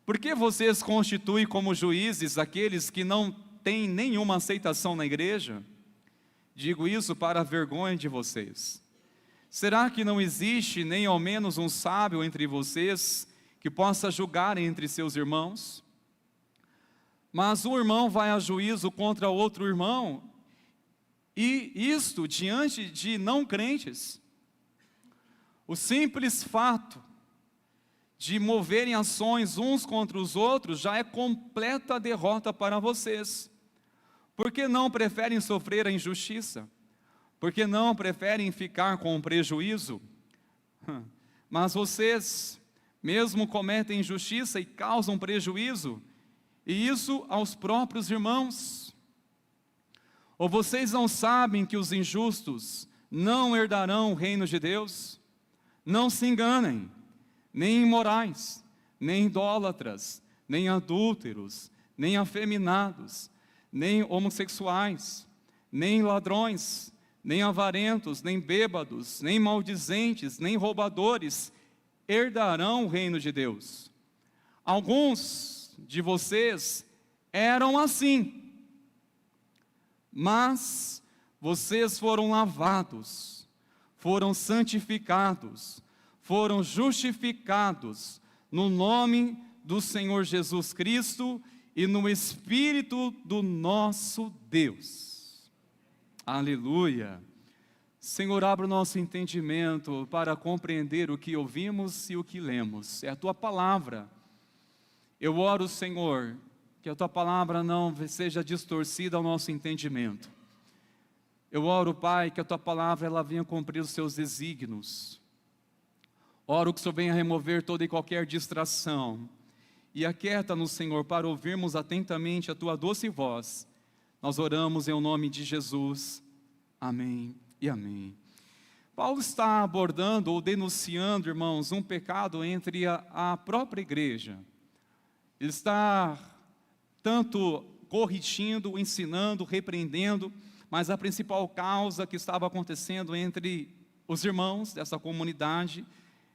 por que vocês constituem como juízes aqueles que não têm nenhuma aceitação na igreja? Digo isso para a vergonha de vocês. Será que não existe nem ao menos um sábio entre vocês que possa julgar entre seus irmãos? Mas um irmão vai a juízo contra outro irmão, e isto diante de não crentes. O simples fato de moverem ações uns contra os outros já é completa derrota para vocês. Por que não preferem sofrer a injustiça? Por que não preferem ficar com o prejuízo? Mas vocês mesmo cometem injustiça e causam prejuízo, e isso aos próprios irmãos. Ou vocês não sabem que os injustos não herdarão o reino de Deus? Não se enganem, nem imorais, nem idólatras, nem adúlteros, nem afeminados, nem homossexuais, nem ladrões, nem avarentos, nem bêbados, nem maldizentes, nem roubadores herdarão o reino de Deus. Alguns de vocês eram assim, mas vocês foram lavados, foram santificados, foram justificados no nome do Senhor Jesus Cristo e no Espírito do nosso Deus. Aleluia. Senhor, abra o nosso entendimento para compreender o que ouvimos e o que lemos. É a Tua palavra. Eu oro, Senhor, que a Tua palavra não seja distorcida ao nosso entendimento. Eu oro, Pai, que a Tua palavra ela venha cumprir os Seus desígnios. Oro que o Senhor venha remover toda e qualquer distração. E aquieta-nos, Senhor, para ouvirmos atentamente a Tua doce voz. Nós oramos em nome de Jesus. Amém e amém. Paulo está abordando ou denunciando, irmãos, um pecado entre a própria igreja. Ele está tanto corrigindo, ensinando, repreendendo, mas a principal causa que estava acontecendo entre os irmãos dessa comunidade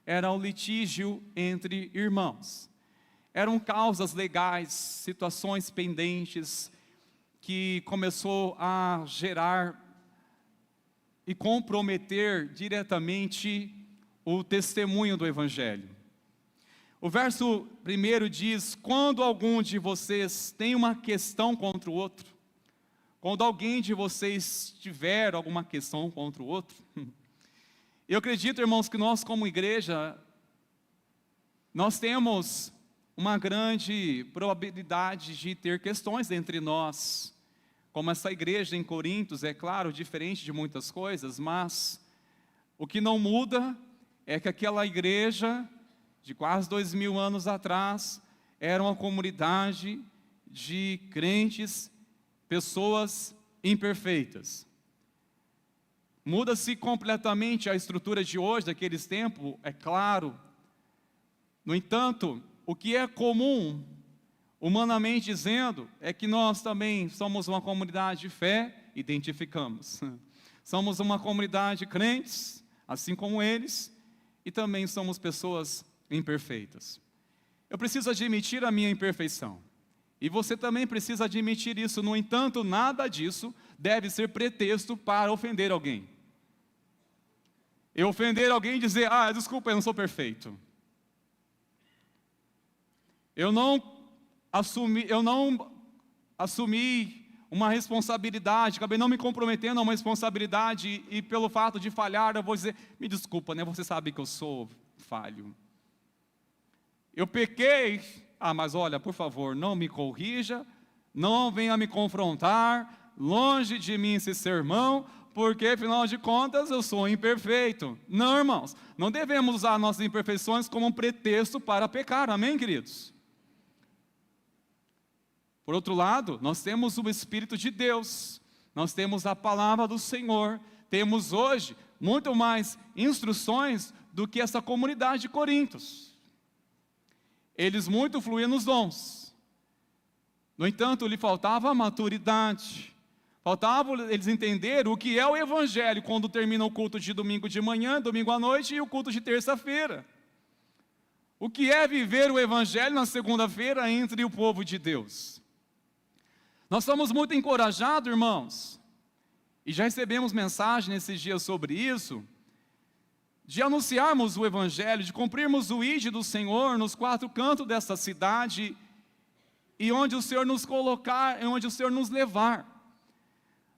era o litígio entre irmãos. Eram causas legais, situações pendentes, que começou a gerar e comprometer diretamente o testemunho do Evangelho. O verso 1 diz: quando algum de vocês tem uma questão contra o outro, quando alguém de vocês tiver alguma questão contra o outro, eu acredito, irmãos, que nós como igreja, nós temos uma grande probabilidade de ter questões entre nós, como essa igreja em Corintos, é claro, diferente de muitas coisas, mas o que não muda é que aquela igreja de quase 2000 anos atrás era uma comunidade de crentes, pessoas imperfeitas. Muda-se completamente a estrutura de hoje, daqueles tempos, é claro. No entanto, o que é comum, humanamente dizendo, é que nós também somos uma comunidade de fé, identificamos. Somos uma comunidade de crentes, assim como eles, e também somos pessoas imperfeitas. Eu preciso admitir a minha imperfeição, e você também precisa admitir isso. No entanto, nada disso deve ser pretexto para ofender alguém. Eu ofender alguém e dizer: desculpa, eu não sou perfeito. Eu não assumi uma responsabilidade, acabei não me comprometendo a uma responsabilidade, e pelo fato de falhar, eu vou dizer: me desculpa, né? Você sabe que eu sou falho. Eu pequei, mas olha, por favor, não me corrija, não venha me confrontar, longe de mim esse sermão, porque afinal de contas eu sou imperfeito. Não, irmãos, não devemos usar nossas imperfeições como um pretexto para pecar, amém, queridos? Por outro lado, nós temos o Espírito de Deus, nós temos a palavra do Senhor, temos hoje muito mais instruções do que essa comunidade de Corintos. Eles muito fluíam nos dons, no entanto, lhe faltava maturidade, faltava eles entender o que é o Evangelho quando termina o culto de domingo de manhã, domingo à noite e o culto de terça-feira. O que é viver o Evangelho na segunda-feira entre o povo de Deus? Nós somos muito encorajados, irmãos, e já recebemos mensagem nesses dias sobre isso, de anunciarmos o Evangelho, de cumprirmos o ID do Senhor nos 4 cantos dessa cidade, e onde o Senhor nos colocar, onde o Senhor nos levar.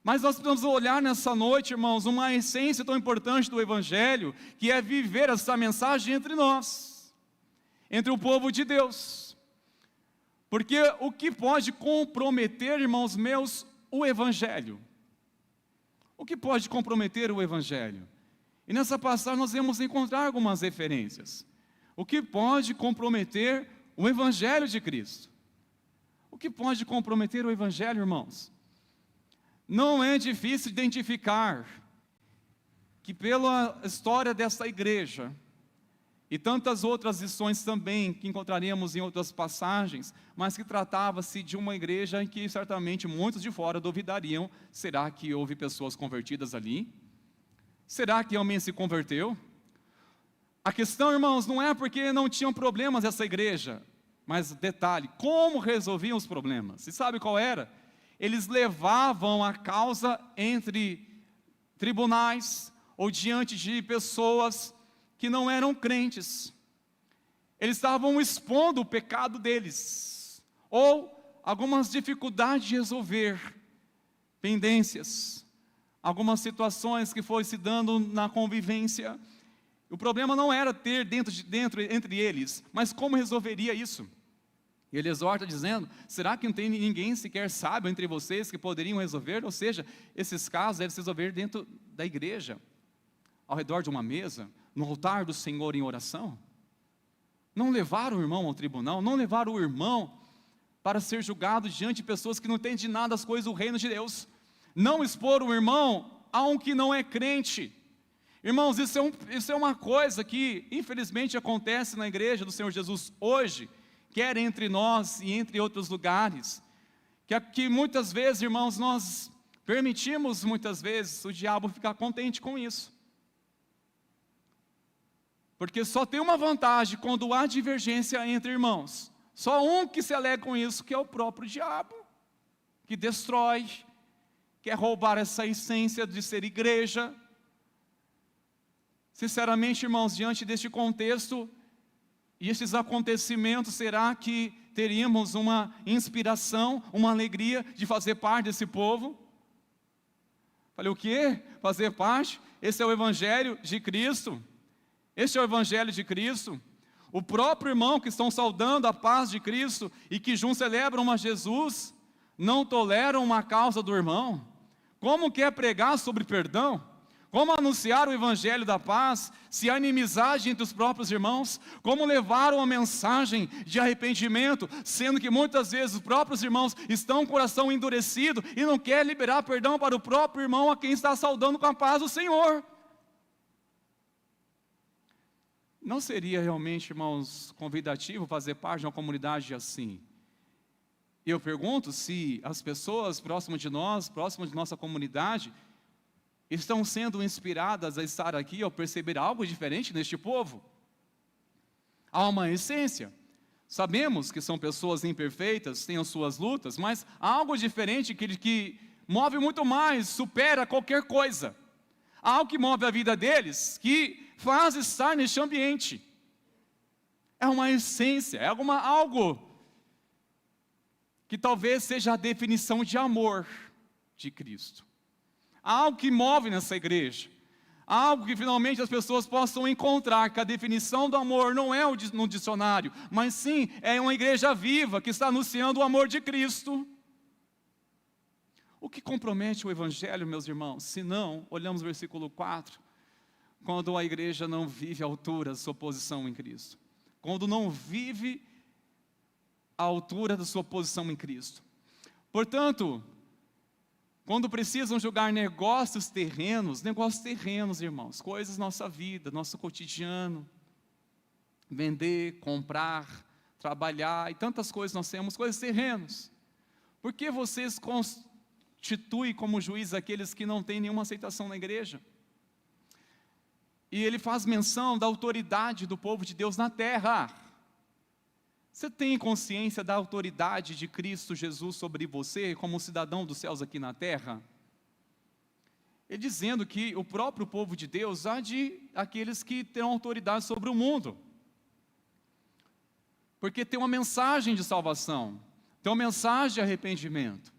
Mas nós precisamos olhar nessa noite, irmãos, uma essência tão importante do Evangelho, que é viver essa mensagem entre nós, entre o povo de Deus. Porque o que pode comprometer, irmãos meus, o Evangelho? O que pode comprometer o Evangelho? E nessa passagem nós vamos encontrar algumas referências. O que pode comprometer o Evangelho de Cristo? O que pode comprometer o Evangelho, irmãos? Não é difícil identificar que pela história dessa igreja, e tantas outras lições também que encontraríamos em outras passagens, mas que tratava-se de uma igreja em que certamente muitos de fora duvidariam: será que houve pessoas convertidas ali? Será que alguém se converteu? A questão, irmãos, não é porque não tinham problemas essa igreja, mas detalhe, como resolviam os problemas? E sabe qual era? Eles levavam a causa entre tribunais ou diante de pessoas que não eram crentes. Eles estavam expondo o pecado deles, ou algumas dificuldades de resolver, pendências, algumas situações que foram se dando na convivência. O problema não era ter entre eles, mas como resolveria isso? E ele exorta dizendo: será que não tem ninguém sequer sábio entre vocês que poderiam resolver? Ou seja, esses casos devem se resolver dentro da igreja, ao redor de uma mesa, no altar do Senhor em oração. Não levar o irmão ao tribunal, não levar o irmão para ser julgado diante de pessoas que não entendem nada das coisas do reino de Deus. Não expor o irmão a um que não é crente. Irmãos, isso é uma coisa que infelizmente acontece na igreja do Senhor Jesus hoje, quer entre nós e entre outros lugares, que muitas vezes, irmãos, nós permitimos muitas vezes o diabo ficar contente com isso. Porque só tem uma vantagem quando há divergência entre irmãos. Só um que se alegra com isso, que é o próprio diabo, que destrói, quer roubar essa essência de ser igreja. Sinceramente, irmãos, diante deste contexto e esses acontecimentos, será que teríamos uma inspiração, uma alegria de fazer parte desse povo? Falei, o quê? Fazer parte? Esse é o Evangelho de Cristo. Este é o Evangelho de Cristo. O próprio irmão que estão saudando a paz de Cristo e que juntos celebram a Jesus, não toleram uma causa do irmão. Como quer pregar sobre perdão? Como anunciar o Evangelho da paz, se há inimizade entre os próprios irmãos? Como levar uma mensagem de arrependimento, sendo que muitas vezes os próprios irmãos estão com o coração endurecido e não querem liberar perdão para o próprio irmão a quem está saudando com a paz do Senhor? Não seria realmente, irmãos, convidativo fazer parte de uma comunidade assim? Eu pergunto se as pessoas próximas de nós, próximas de nossa comunidade, estão sendo inspiradas a estar aqui ao perceber algo diferente neste povo. Há uma essência. Sabemos que são pessoas imperfeitas, têm as suas lutas, mas há algo diferente que move muito mais, supera qualquer coisa. Há algo que move a vida deles, que faz estar neste ambiente. É uma essência, é algo que talvez seja a definição de amor de Cristo. Há algo que move nessa igreja, há algo que finalmente as pessoas possam encontrar, que a definição do amor não é no dicionário, mas sim é uma igreja viva que está anunciando o amor de Cristo. O que compromete o Evangelho, meus irmãos? Se não, olhamos o versículo 4, quando a igreja não vive à altura da sua posição em Cristo, quando não vive à altura da sua posição em Cristo. Portanto, quando precisam julgar negócios terrenos, irmãos, coisas da nossa vida, nosso cotidiano, vender, comprar, trabalhar e tantas coisas nós temos, coisas terrenos. Por que vocês constituem como juiz aqueles que não têm nenhuma aceitação na igreja? E ele faz menção da autoridade do povo de Deus na terra. Você tem consciência da autoridade de Cristo Jesus sobre você, como cidadão dos céus aqui na terra? Ele dizendo que o próprio povo de Deus há de aqueles que terão autoridade sobre o mundo. Porque tem uma mensagem de salvação, tem uma mensagem de arrependimento.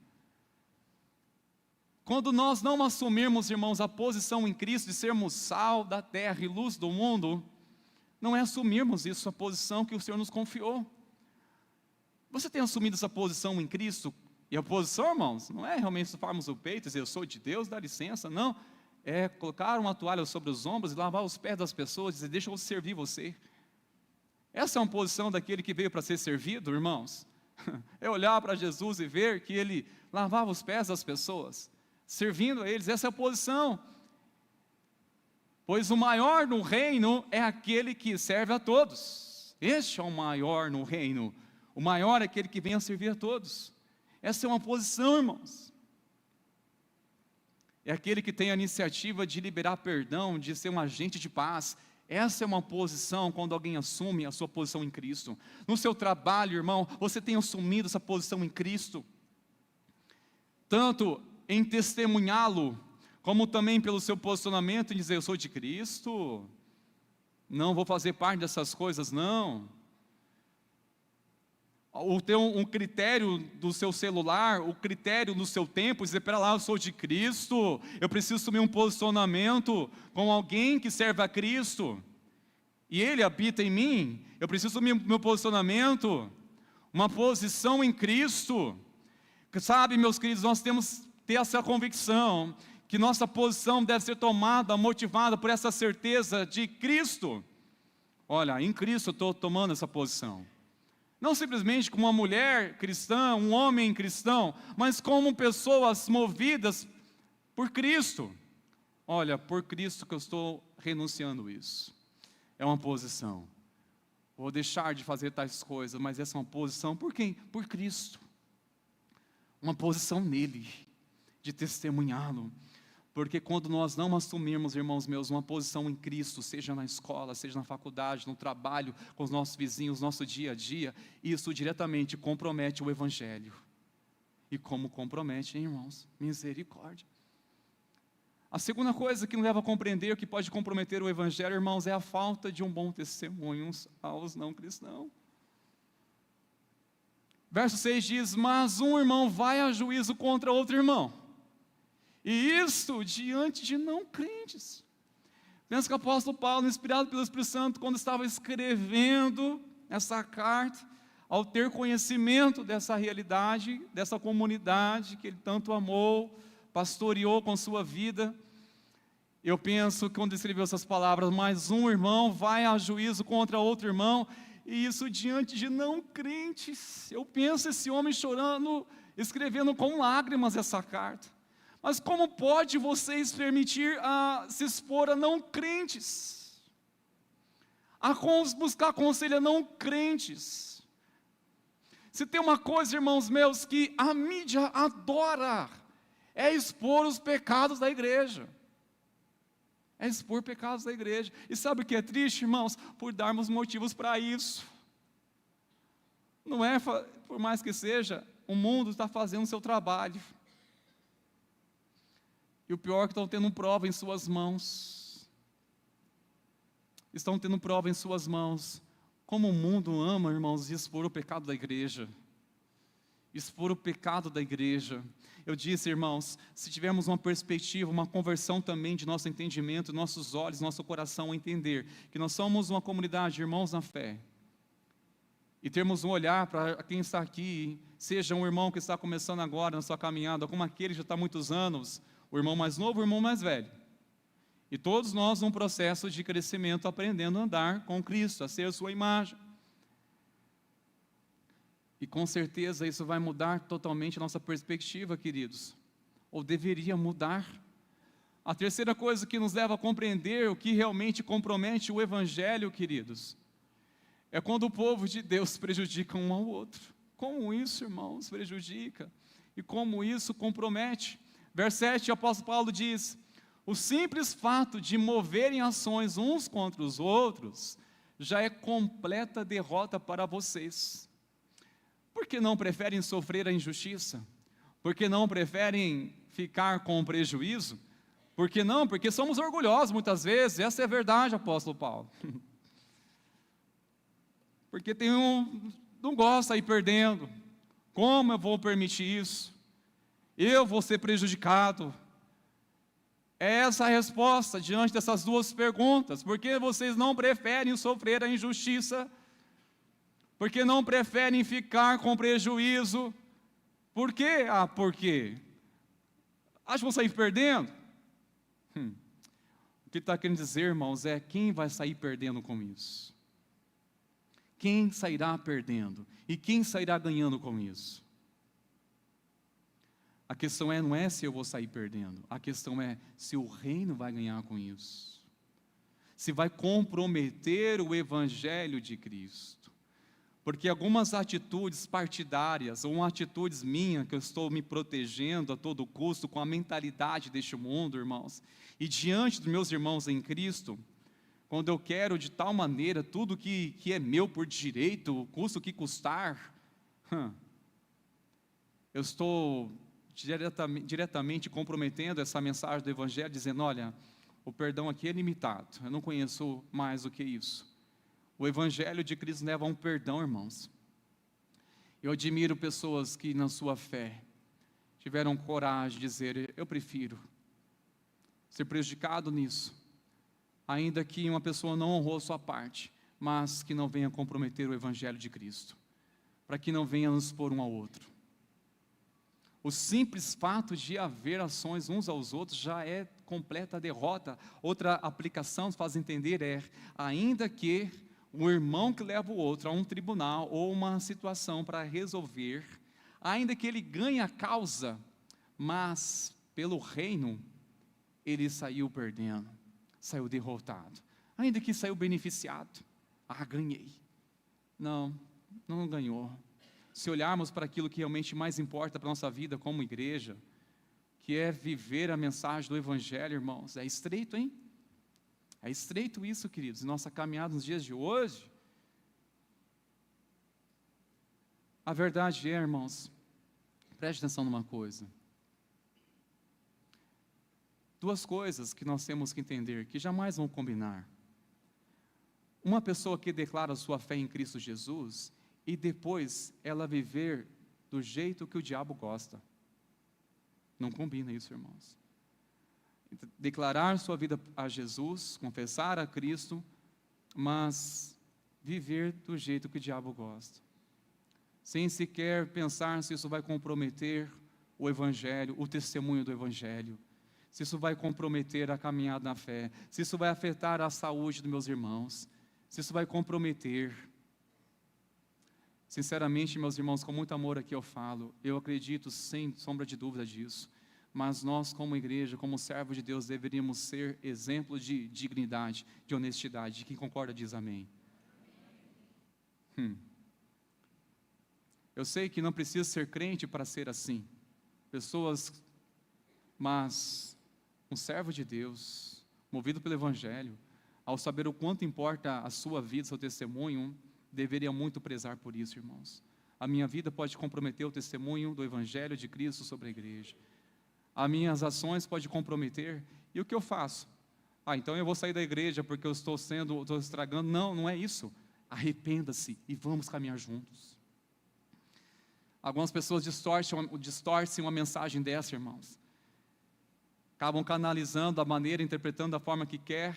Quando nós não assumirmos, irmãos, a posição em Cristo de sermos sal da terra e luz do mundo, não é assumirmos isso, a posição que o Senhor nos confiou. Você tem assumido essa posição em Cristo? E a posição, irmãos, não é realmente estufarmos o peito e dizer, eu sou de Deus, dá licença, não. É colocar uma toalha sobre os ombros e lavar os pés das pessoas e dizer, deixa eu servir você. Essa é uma posição daquele que veio para ser servido, irmãos. É olhar para Jesus e ver que Ele lavava os pés das pessoas, servindo a eles, essa é a posição. Pois o maior no reino é aquele que serve a todos. Este é o maior no reino. O maior é aquele que vem a servir a todos. Essa é uma posição, irmãos. É aquele que tem a iniciativa de liberar perdão, de ser um agente de paz. Essa é uma posição quando alguém assume a sua posição em Cristo. No seu trabalho, irmão, você tem assumido essa posição em Cristo. Tanto em testemunhá-lo, como também pelo seu posicionamento em dizer, eu sou de Cristo, não vou fazer parte dessas coisas, não. Ou ter um critério do seu celular, o critério do seu tempo, dizer, pera lá, eu sou de Cristo, eu preciso assumir um posicionamento com alguém que serve a Cristo, e Ele habita em mim, eu preciso assumir meu posicionamento. uma posição em Cristo. Sabe, meus queridos, nós temos que ter essa convicção que nossa posição deve ser tomada, motivada por essa certeza de Cristo. Olha, em Cristo eu estou tomando essa posição. Não simplesmente como uma mulher cristã, um homem cristão, mas como pessoas movidas por Cristo. Olha, por Cristo que eu estou renunciando isso. É uma posição. Vou deixar de fazer tais coisas, mas essa é uma posição por quem? Por Cristo. Uma posição nele, de testemunhá-lo. Porque quando nós não assumirmos, irmãos meus, uma posição em Cristo, seja na escola, seja na faculdade, no trabalho, com os nossos vizinhos, nosso dia a dia, isso diretamente compromete o Evangelho. E como compromete, hein, irmãos? Misericórdia. A segunda coisa que nos leva a compreender que pode comprometer o Evangelho, irmãos, é a falta de um bom testemunho aos não cristãos. Verso 6 diz, mas um irmão vai a juízo contra outro irmão. E isso diante de não crentes. Penso que o apóstolo Paulo, inspirado pelo Espírito Santo, quando estava escrevendo essa carta, ao ter conhecimento dessa realidade, dessa comunidade que ele tanto amou, pastoreou com sua vida, eu penso que quando escreveu essas palavras, mas um irmão vai a juízo contra outro irmão, e isso diante de não crentes. Eu penso esse homem chorando, escrevendo com lágrimas essa carta. Mas como pode vocês permitir se expor a não crentes? A buscar conselho a não crentes? Se tem uma coisa, irmãos meus, que a mídia adora, é expor os pecados da igreja. É expor pecados da igreja. E sabe o que é triste, irmãos? Por darmos motivos para isso. Não é, por mais que seja, o mundo está fazendo o seu trabalho. E o pior é que estão tendo prova em suas mãos. Estão tendo prova em suas mãos. Como o mundo ama, irmãos, expor o pecado da igreja. Expor o pecado da igreja. Eu disse, irmãos, se tivermos uma perspectiva, uma conversão também de nosso entendimento, nossos olhos, nosso coração a entender que nós somos uma comunidade de irmãos na fé. E termos um olhar para quem está aqui, seja um irmão que está começando agora na sua caminhada, como aquele que já está há muitos anos, o irmão mais novo, o irmão mais velho. E todos nós num processo de crescimento, aprendendo a andar com Cristo, a ser a sua imagem. E com certeza isso vai mudar totalmente a nossa perspectiva, queridos. Ou deveria mudar. A terceira coisa que nos leva a compreender o que realmente compromete o Evangelho, queridos, é quando o povo de Deus prejudica um ao outro. Como isso, irmãos, prejudica? E como isso compromete? Verso 7, o apóstolo Paulo diz, o simples fato de moverem ações uns contra os outros, já é completa derrota para vocês. Por que não preferem sofrer a injustiça? Por que não preferem ficar com prejuízo? Por que não? Porque somos orgulhosos muitas vezes, essa é a verdade, apóstolo Paulo. Porque não gosta de ir perdendo. Como eu vou permitir isso? Eu vou ser prejudicado. É essa a resposta diante dessas duas perguntas. Por que vocês não preferem sofrer a injustiça? Por que não preferem ficar com prejuízo? Por quê? Por quê? Acho que vão sair perdendo? O que ele está querendo dizer, irmãos, é quem vai sair perdendo com isso? Quem sairá perdendo? E quem sairá ganhando com isso? A questão não é se eu vou sair perdendo. A questão é se o reino vai ganhar com isso. Se vai comprometer o Evangelho de Cristo. Porque algumas atitudes partidárias, ou atitudes minhas, que eu estou me protegendo a todo custo, com a mentalidade deste mundo, irmãos, e diante dos meus irmãos em Cristo, quando eu quero de tal maneira, tudo que é meu por direito, custo que custar, eu estou diretamente comprometendo essa mensagem do Evangelho, dizendo, olha, o perdão aqui é limitado, eu não conheço mais do que isso. O Evangelho de Cristo leva a um perdão, irmãos. Eu admiro pessoas que na sua fé tiveram coragem de dizer, eu prefiro ser prejudicado nisso, ainda que uma pessoa não honrou sua parte, mas que não venha comprometer o Evangelho de Cristo. para que não venha nos expor um ao outro. O simples fato de haver ações uns aos outros já é completa derrota. Outra aplicação que faz entender é, ainda que o irmão que leva o outro a um tribunal ou uma situação para resolver, ainda que ele ganhe a causa, mas pelo reino, ele saiu perdendo, saiu derrotado. Ainda que saiu beneficiado. Ganhei. Não ganhou. Se olharmos para aquilo que realmente mais importa para a nossa vida como igreja, que é viver a mensagem do Evangelho, irmãos, é estreito, hein? É estreito isso, queridos, em nossa caminhada nos dias de hoje. A verdade é, irmãos, preste atenção numa coisa. Duas coisas que nós temos que entender, que jamais vão combinar. Uma pessoa que declara sua fé em Cristo Jesus e depois ela viver do jeito que o diabo gosta. Não combina isso, irmãos. Declarar sua vida a Jesus, confessar a Cristo, mas viver do jeito que o diabo gosta. Sem sequer pensar se isso vai comprometer o Evangelho, o testemunho do Evangelho. Se isso vai comprometer a caminhada na fé. Se isso vai afetar a saúde dos meus irmãos. Se isso vai comprometer. Sinceramente, meus irmãos, com muito amor aqui eu falo, eu acredito sem sombra de dúvida disso, mas nós como igreja, como servos de Deus, deveríamos ser exemplo de dignidade, de honestidade. Quem concorda diz amém. Eu sei que não precisa ser crente para ser assim, mas um servo de Deus, movido pelo Evangelho, ao saber o quanto importa a sua vida, seu testemunho, deveria muito prezar por isso, irmãos. A minha vida pode comprometer o testemunho do Evangelho de Cristo sobre a igreja. As minhas ações podem comprometer. E o que eu faço? Então eu vou sair da igreja porque eu estou estragando. Não é isso. Arrependa-se e vamos caminhar juntos. Algumas pessoas distorcem uma mensagem dessa, irmãos. Acabam canalizando a maneira, interpretando da forma que quer.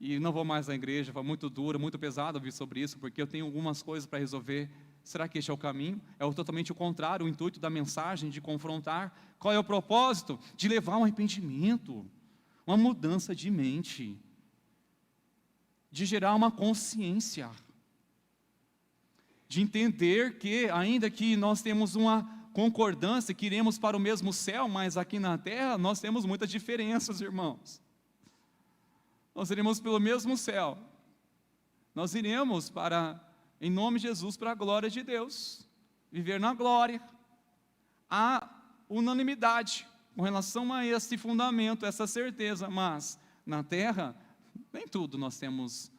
E não vou mais à igreja, foi muito duro, muito pesado ouvir sobre isso, porque eu tenho algumas coisas para resolver. Será que este é o caminho? É totalmente o contrário, o intuito da mensagem de confrontar. Qual é o propósito? De levar um arrependimento, uma mudança de mente, de gerar uma consciência, de entender que, ainda que nós temos uma concordância, que iremos para o mesmo céu, mas aqui na terra nós temos muitas diferenças, irmãos. Nós iremos pelo mesmo céu. Nós iremos em nome de Jesus, para a glória de Deus. Viver na glória. Há unanimidade com relação a esse fundamento, essa certeza. Mas, na terra, nem tudo nós temos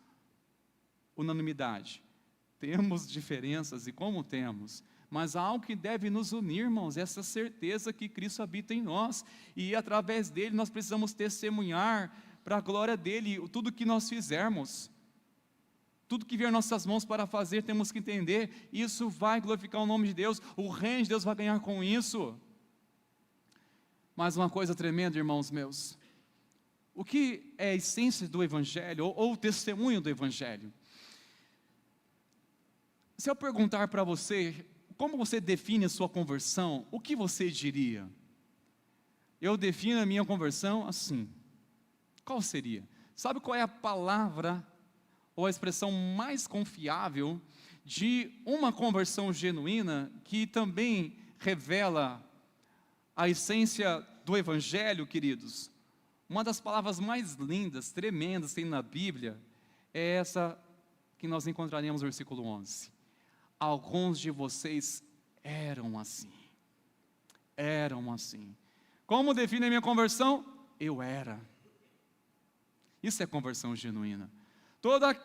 unanimidade. Temos diferenças, e como temos. Mas há algo que deve nos unir, irmãos, essa certeza que Cristo habita em nós. E através dele nós precisamos testemunhar para a glória dele, tudo que nós fizermos, tudo que vier em nossas mãos para fazer, temos que entender, isso vai glorificar o nome de Deus, o reino de Deus vai ganhar com isso. Mas uma coisa tremenda, irmãos meus, o que é a essência do Evangelho, ou o testemunho do Evangelho? Se eu perguntar para você, como você define a sua conversão, o que você diria? Eu defino a minha conversão assim. Qual seria? Sabe qual é a palavra ou a expressão mais confiável de uma conversão genuína que também revela a essência do Evangelho, queridos? Uma das palavras mais lindas, tremendas que tem na Bíblia é essa que nós encontraremos no versículo 11. Alguns de vocês eram assim. Eram assim. Como define a minha conversão? Eu era. Isso é conversão genuína.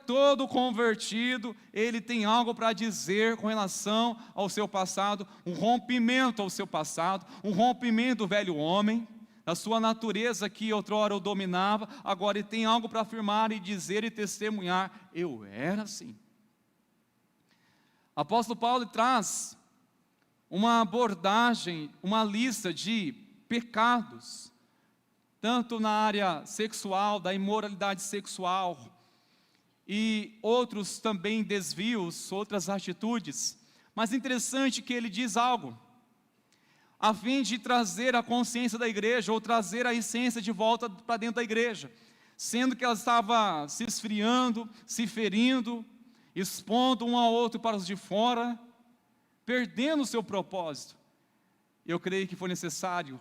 Todo convertido, ele tem algo para dizer com relação ao seu passado, um rompimento ao seu passado, um rompimento do velho homem, da sua natureza que outrora o dominava, agora ele tem algo para afirmar e dizer e testemunhar, eu era assim. Apóstolo Paulo traz uma abordagem, uma lista de pecados, tanto na área sexual, da imoralidade sexual, e outros também desvios, outras atitudes, Mas interessante que ele diz algo, a fim de trazer a consciência da igreja, ou trazer a essência de volta para dentro da igreja, sendo que ela estava se esfriando, se ferindo, expondo um ao outro para os de fora, perdendo o seu propósito. Eu creio que foi necessário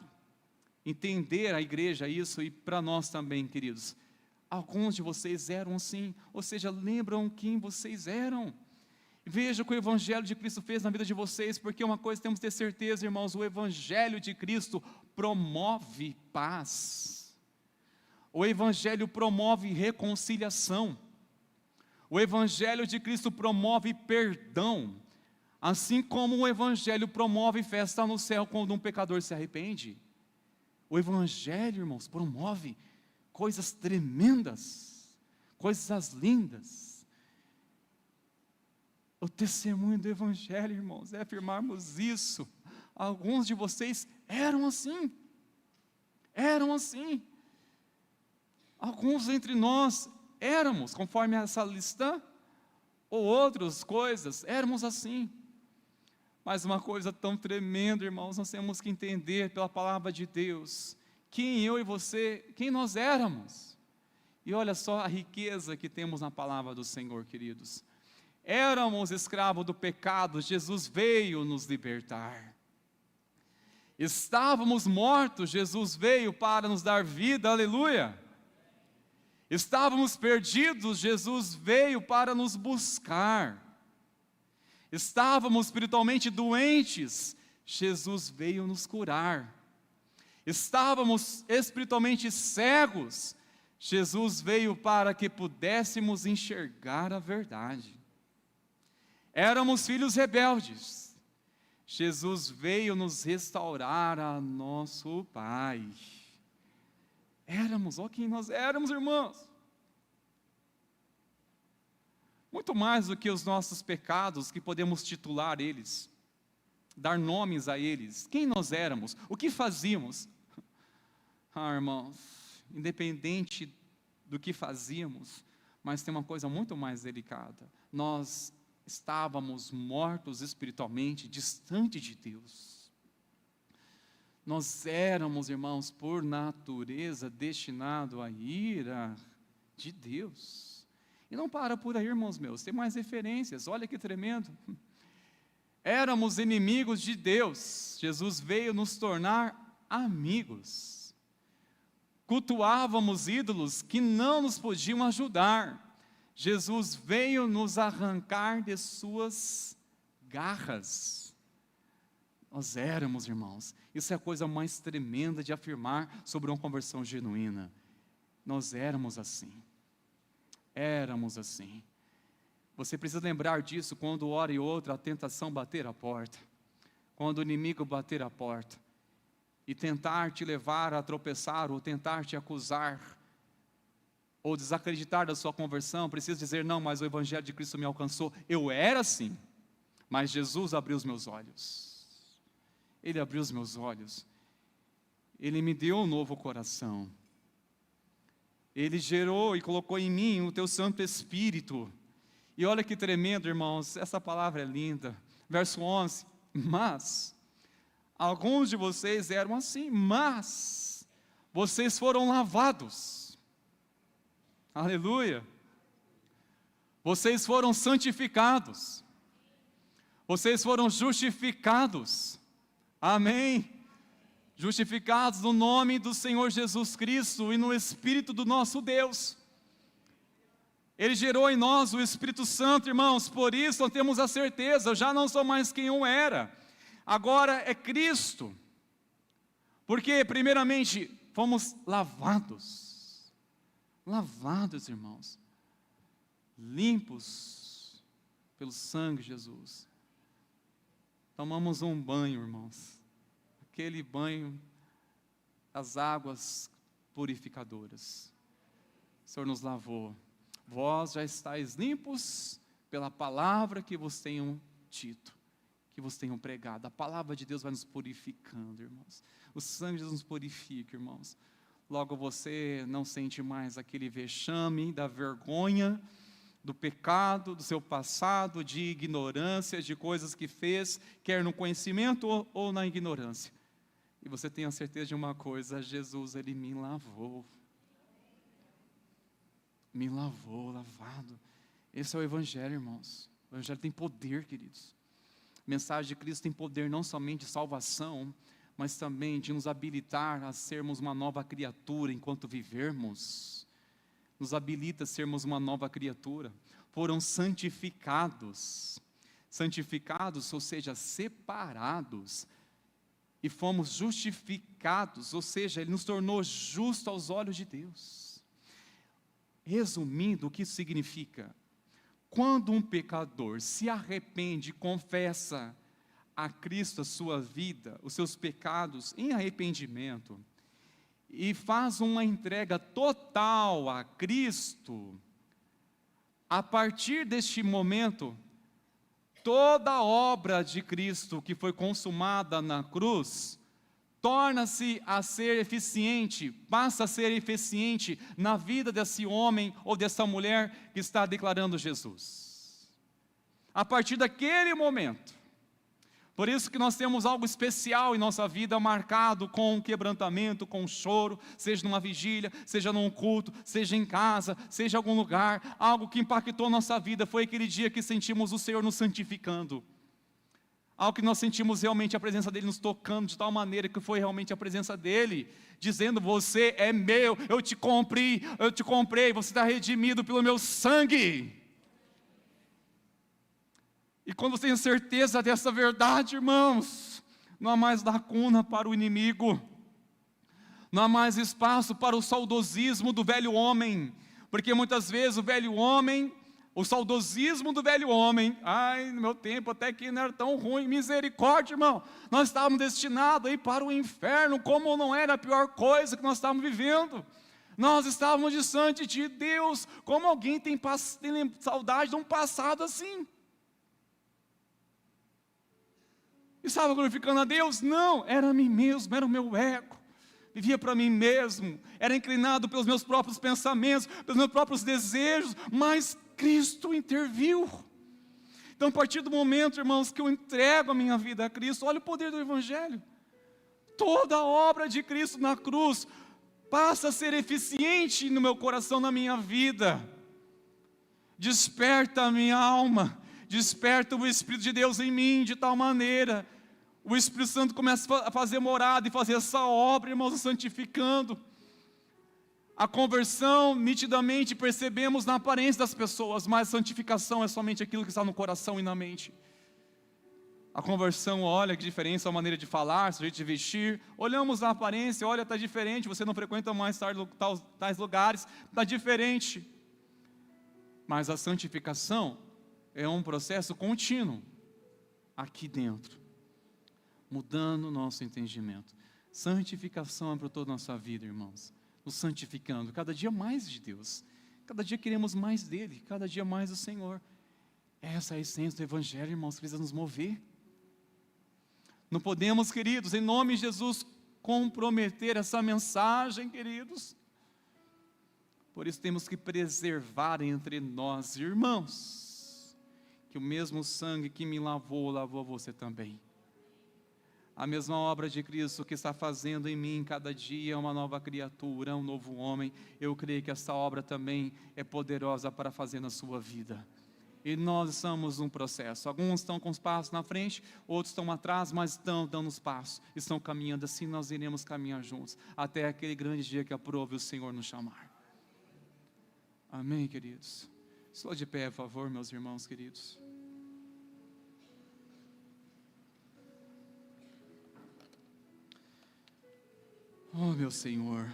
entender a igreja isso, e para nós também, queridos. Alguns de vocês eram assim, ou seja, lembram quem vocês eram. Veja o que o Evangelho de Cristo fez na vida de vocês, porque uma coisa temos que ter certeza, irmãos, o Evangelho de Cristo promove paz. O Evangelho promove reconciliação. O Evangelho de Cristo promove perdão. Assim como o Evangelho promove festa no céu quando um pecador se arrepende. O Evangelho, irmãos, promove coisas tremendas, coisas lindas. O testemunho do Evangelho, irmãos, é afirmarmos isso. Alguns de vocês eram assim. Eram assim. Alguns entre nós éramos, conforme essa lista, ou outras coisas, éramos assim. Mas uma coisa tão tremenda, irmãos, nós temos que entender pela palavra de Deus, quem eu e você, quem nós éramos. E olha só a riqueza que temos na palavra do Senhor, queridos. Éramos escravos do pecado, Jesus veio nos libertar. Estávamos mortos, Jesus veio para nos dar vida, aleluia. Estávamos perdidos, Jesus veio para nos buscar. Estávamos espiritualmente doentes, Jesus veio nos curar. Estávamos espiritualmente cegos, Jesus veio para que pudéssemos enxergar a verdade. Éramos filhos rebeldes, Jesus veio nos restaurar a nosso Pai. Éramos, olha quem nós éramos, irmãos. Muito mais do que os nossos pecados, que podemos titular eles, dar nomes a eles. Quem nós éramos, o que fazíamos. Irmãos, independente do que fazíamos, mas tem uma coisa muito mais delicada. Nós estávamos mortos espiritualmente, distante de Deus. Nós éramos, irmãos, por natureza, destinados à ira de Deus. E não para por aí, irmãos meus, tem mais referências, olha que tremendo. Éramos inimigos de Deus, Jesus veio nos tornar amigos. Cultuávamos ídolos que não nos podiam ajudar. Jesus veio nos arrancar de suas garras. Nós éramos, irmãos, isso é a coisa mais tremenda de afirmar sobre uma conversão genuína. Nós éramos assim. Éramos assim. Você precisa lembrar disso quando hora e outra a tentação bater a porta. Quando o inimigo bater a porta e tentar te levar a tropeçar, ou tentar te acusar, ou desacreditar da sua conversão, precisa dizer, não, mas o Evangelho de Cristo me alcançou. Eu era assim, mas Jesus abriu os meus olhos. Ele abriu os meus olhos. Ele me deu um novo coração. Ele gerou e colocou em mim o teu Santo Espírito. E olha que tremendo, irmãos, essa palavra é linda. Verso 11, mas alguns de vocês eram assim, mas vocês foram lavados. Aleluia. Vocês foram santificados. Vocês foram justificados. Amém. Justificados no nome do Senhor Jesus Cristo e no Espírito do nosso Deus. Ele gerou em nós o Espírito Santo, irmãos, por isso nós temos a certeza, eu já não sou mais quem eu era, agora é Cristo, porque primeiramente fomos lavados, irmãos, limpos pelo sangue de Jesus, tomamos um banho, irmãos, aquele banho, as águas purificadoras, o Senhor nos lavou. Vós já estáis limpos pela palavra que vos tenham dito, que vos tenham pregado. A palavra de Deus vai nos purificando, irmãos. O sangue de Deus nos purifica, irmãos. Logo você não sente mais aquele vexame da vergonha do pecado, do seu passado, de ignorância, de coisas que fez, quer no conhecimento ou na ignorância. E você tem a certeza de uma coisa: Jesus, Ele me lavou. Me lavou, lavado. Esse é o Evangelho, irmãos. O Evangelho tem poder, queridos. A mensagem de Cristo tem poder não somente de salvação, mas também de nos habilitar a sermos uma nova criatura enquanto vivermos. Nos habilita a sermos uma nova criatura. Foram santificados. Santificados, ou seja, separados. E fomos justificados, ou seja, Ele nos tornou justo aos olhos de Deus. Resumindo, o que isso significa? Quando um pecador se arrepende, confessa a Cristo a sua vida, os seus pecados em arrependimento, e faz uma entrega total a Cristo, a partir deste momento, toda a obra de Cristo que foi consumada na cruz, torna-se a ser eficiente, passa a ser eficiente na vida desse homem ou dessa mulher que está declarando Jesus. A partir daquele momento, por isso que nós temos algo especial em nossa vida, marcado com quebrantamento, com choro, seja numa vigília, seja num culto, seja em casa, seja em algum lugar. Algo que impactou nossa vida foi aquele dia que sentimos o Senhor nos santificando. Algo que nós sentimos realmente a presença dEle nos tocando de tal maneira que foi realmente a presença dEle, dizendo: você é meu, eu te comprei, você está redimido pelo meu sangue. E quando você tem certeza dessa verdade, irmãos, não há mais lacuna para o inimigo, não há mais espaço para o saudosismo do velho homem, porque muitas vezes o velho homem, o saudosismo do velho homem, ai, no meu tempo até que não era tão ruim, misericórdia, irmão, nós estávamos destinados a ir para o inferno, como não era a pior coisa que nós estávamos vivendo, nós estávamos distantes de Deus. Como alguém tem saudade de um passado assim? Estava glorificando a Deus? Não, era a mim mesmo, era o meu ego, vivia para mim mesmo, era inclinado pelos meus próprios pensamentos, pelos meus próprios desejos, mas Cristo interviu. Então, a partir do momento, irmãos, que eu entrego a minha vida a Cristo, olha o poder do Evangelho, toda a obra de Cristo na cruz passa a ser eficiente no meu coração, na minha vida, desperta a minha alma, desperta o Espírito de Deus em mim de tal maneira, o Espírito Santo começa a fazer morada e fazer essa obra, irmãos, santificando. A conversão, nitidamente percebemos na aparência das pessoas, mas a santificação é somente aquilo que está no coração e na mente. A conversão, olha que diferença a maneira de falar, a jeito de vestir, olhamos a aparência, olha, está diferente, você não frequenta mais tais lugares, está diferente. Mas a santificação é um processo contínuo, aqui dentro, mudando o nosso entendimento. Santificação é para toda a nossa vida, irmãos, nos santificando, cada dia mais de Deus, cada dia queremos mais dEle, cada dia mais do Senhor. Essa é a essência do Evangelho, irmãos, que precisa nos mover. Não podemos, queridos, em nome de Jesus, comprometer essa mensagem, queridos. Por isso temos que preservar entre nós, irmãos, que o mesmo sangue que me lavou, lavou você também. A mesma obra de Cristo que está fazendo em mim cada dia uma nova criatura, um novo homem. Eu creio que essa obra também é poderosa para fazer na sua vida. E nós estamos num processo. Alguns estão com os passos na frente, outros estão atrás, mas estão dando os passos. Estão caminhando, assim nós iremos caminhar juntos, até aquele grande dia que aprove o Senhor nos chamar. Amém, queridos? Estou de pé, por favor, meus irmãos queridos. Oh, meu Senhor.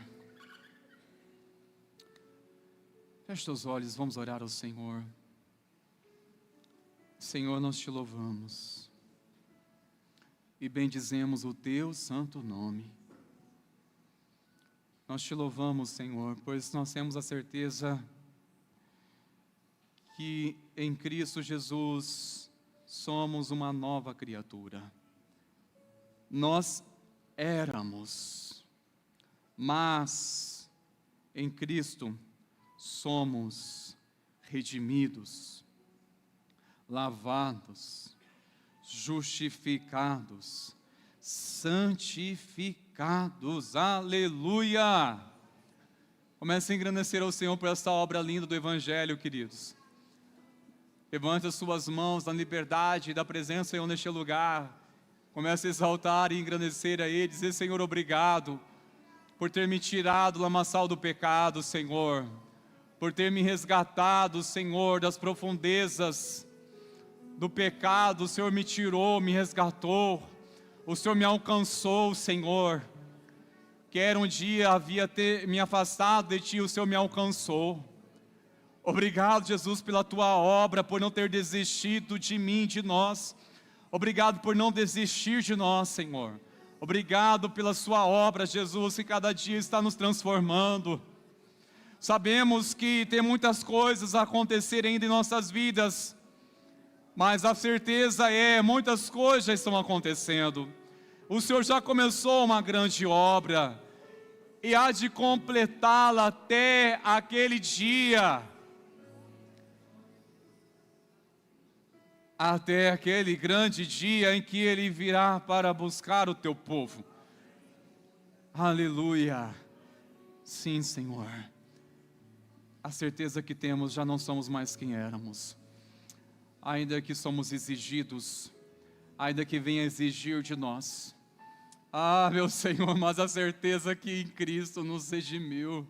Feche os olhos, vamos orar ao Senhor. Senhor, nós te louvamos e bendizemos o teu santo nome. Nós te louvamos, Senhor, pois nós temos a certeza que em Cristo Jesus somos uma nova criatura. Nós éramos, mas em Cristo somos redimidos, lavados, justificados, santificados. Aleluia! Comece a engrandecer ao Senhor por essa obra linda do Evangelho, queridos. Levante as suas mãos na liberdade da presença do Senhor neste lugar. Comece a exaltar e engrandecer a Ele, dizer: Senhor, obrigado por ter me tirado do lamaçal do pecado, Senhor, por ter me resgatado, Senhor, das profundezas do pecado. O Senhor me tirou, me resgatou, o Senhor me alcançou, Senhor. Quer um dia havia me afastado de Ti, o Senhor me alcançou. Obrigado, Jesus, pela Tua obra, por não ter desistido de mim, de nós. Obrigado por não desistir de nós, Senhor. Obrigado pela Sua obra, Jesus, que cada dia está nos transformando. Sabemos que tem muitas coisas a acontecer ainda em nossas vidas, mas a certeza é, muitas coisas já estão acontecendo. O Senhor já começou uma grande obra, e há de completá-la até aquele dia. Até aquele grande dia em que Ele virá para buscar o Teu povo. Aleluia. Sim, Senhor. A certeza que temos, já não somos mais quem éramos. Ainda que somos exigidos, ainda que venha exigir de nós. Ah, meu Senhor, mas a certeza que em Cristo nos redimiu.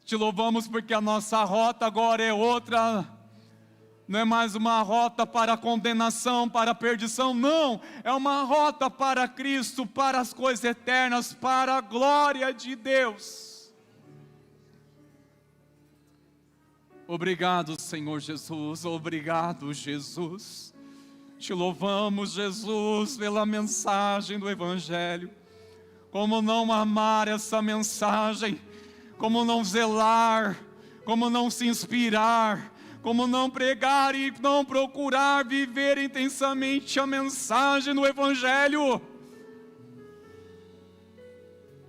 Te louvamos porque a nossa rota agora é outra. Não é mais uma rota para a condenação, para a perdição, não. É uma rota para Cristo, para as coisas eternas, para a glória de Deus. Obrigado, Senhor Jesus. Obrigado, Jesus. Te louvamos, Jesus, pela mensagem do Evangelho. Como não amar essa mensagem, como não zelar, como não se inspirar, como não pregar e não procurar viver intensamente a mensagem do Evangelho.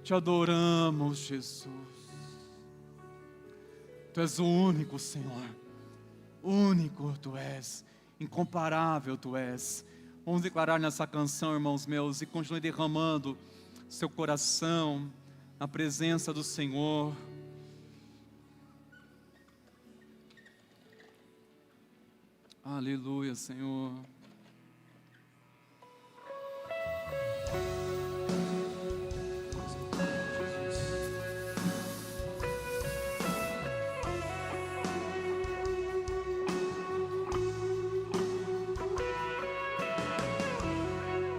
Te adoramos, Jesus. Tu és o único, Senhor. Único Tu és, incomparável Tu és. Vamos declarar nessa canção, irmãos meus, e continue derramando seu coração na presença do Senhor. Aleluia, Senhor.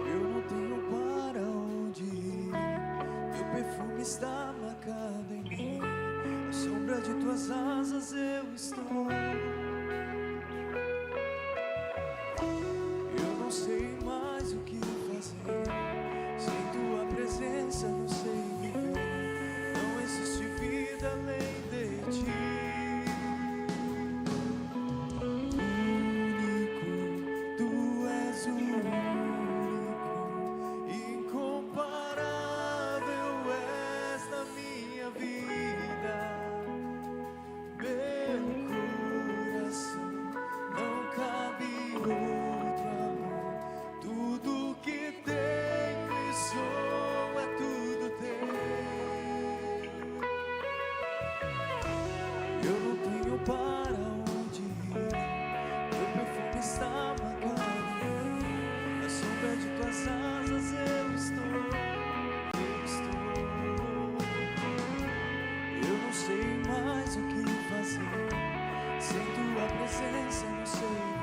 Eu não tenho para onde ir, teu perfume está marcado em mim, à sombra de tuas asas eu estou. Não sei mais o que fazer, sem tua presença não sei viver, não existe vida além de ti. Único, tu és o único, incomparável és na minha vida. Meu coração não cabe outro amor. Tudo que tenho e sou é tudo teu. Eu não tenho para onde ir, teu perfume está marcado. Na sombra de tuas asas eu estou. Eu não sei mais o que fazer, sem tua presença não sei viver.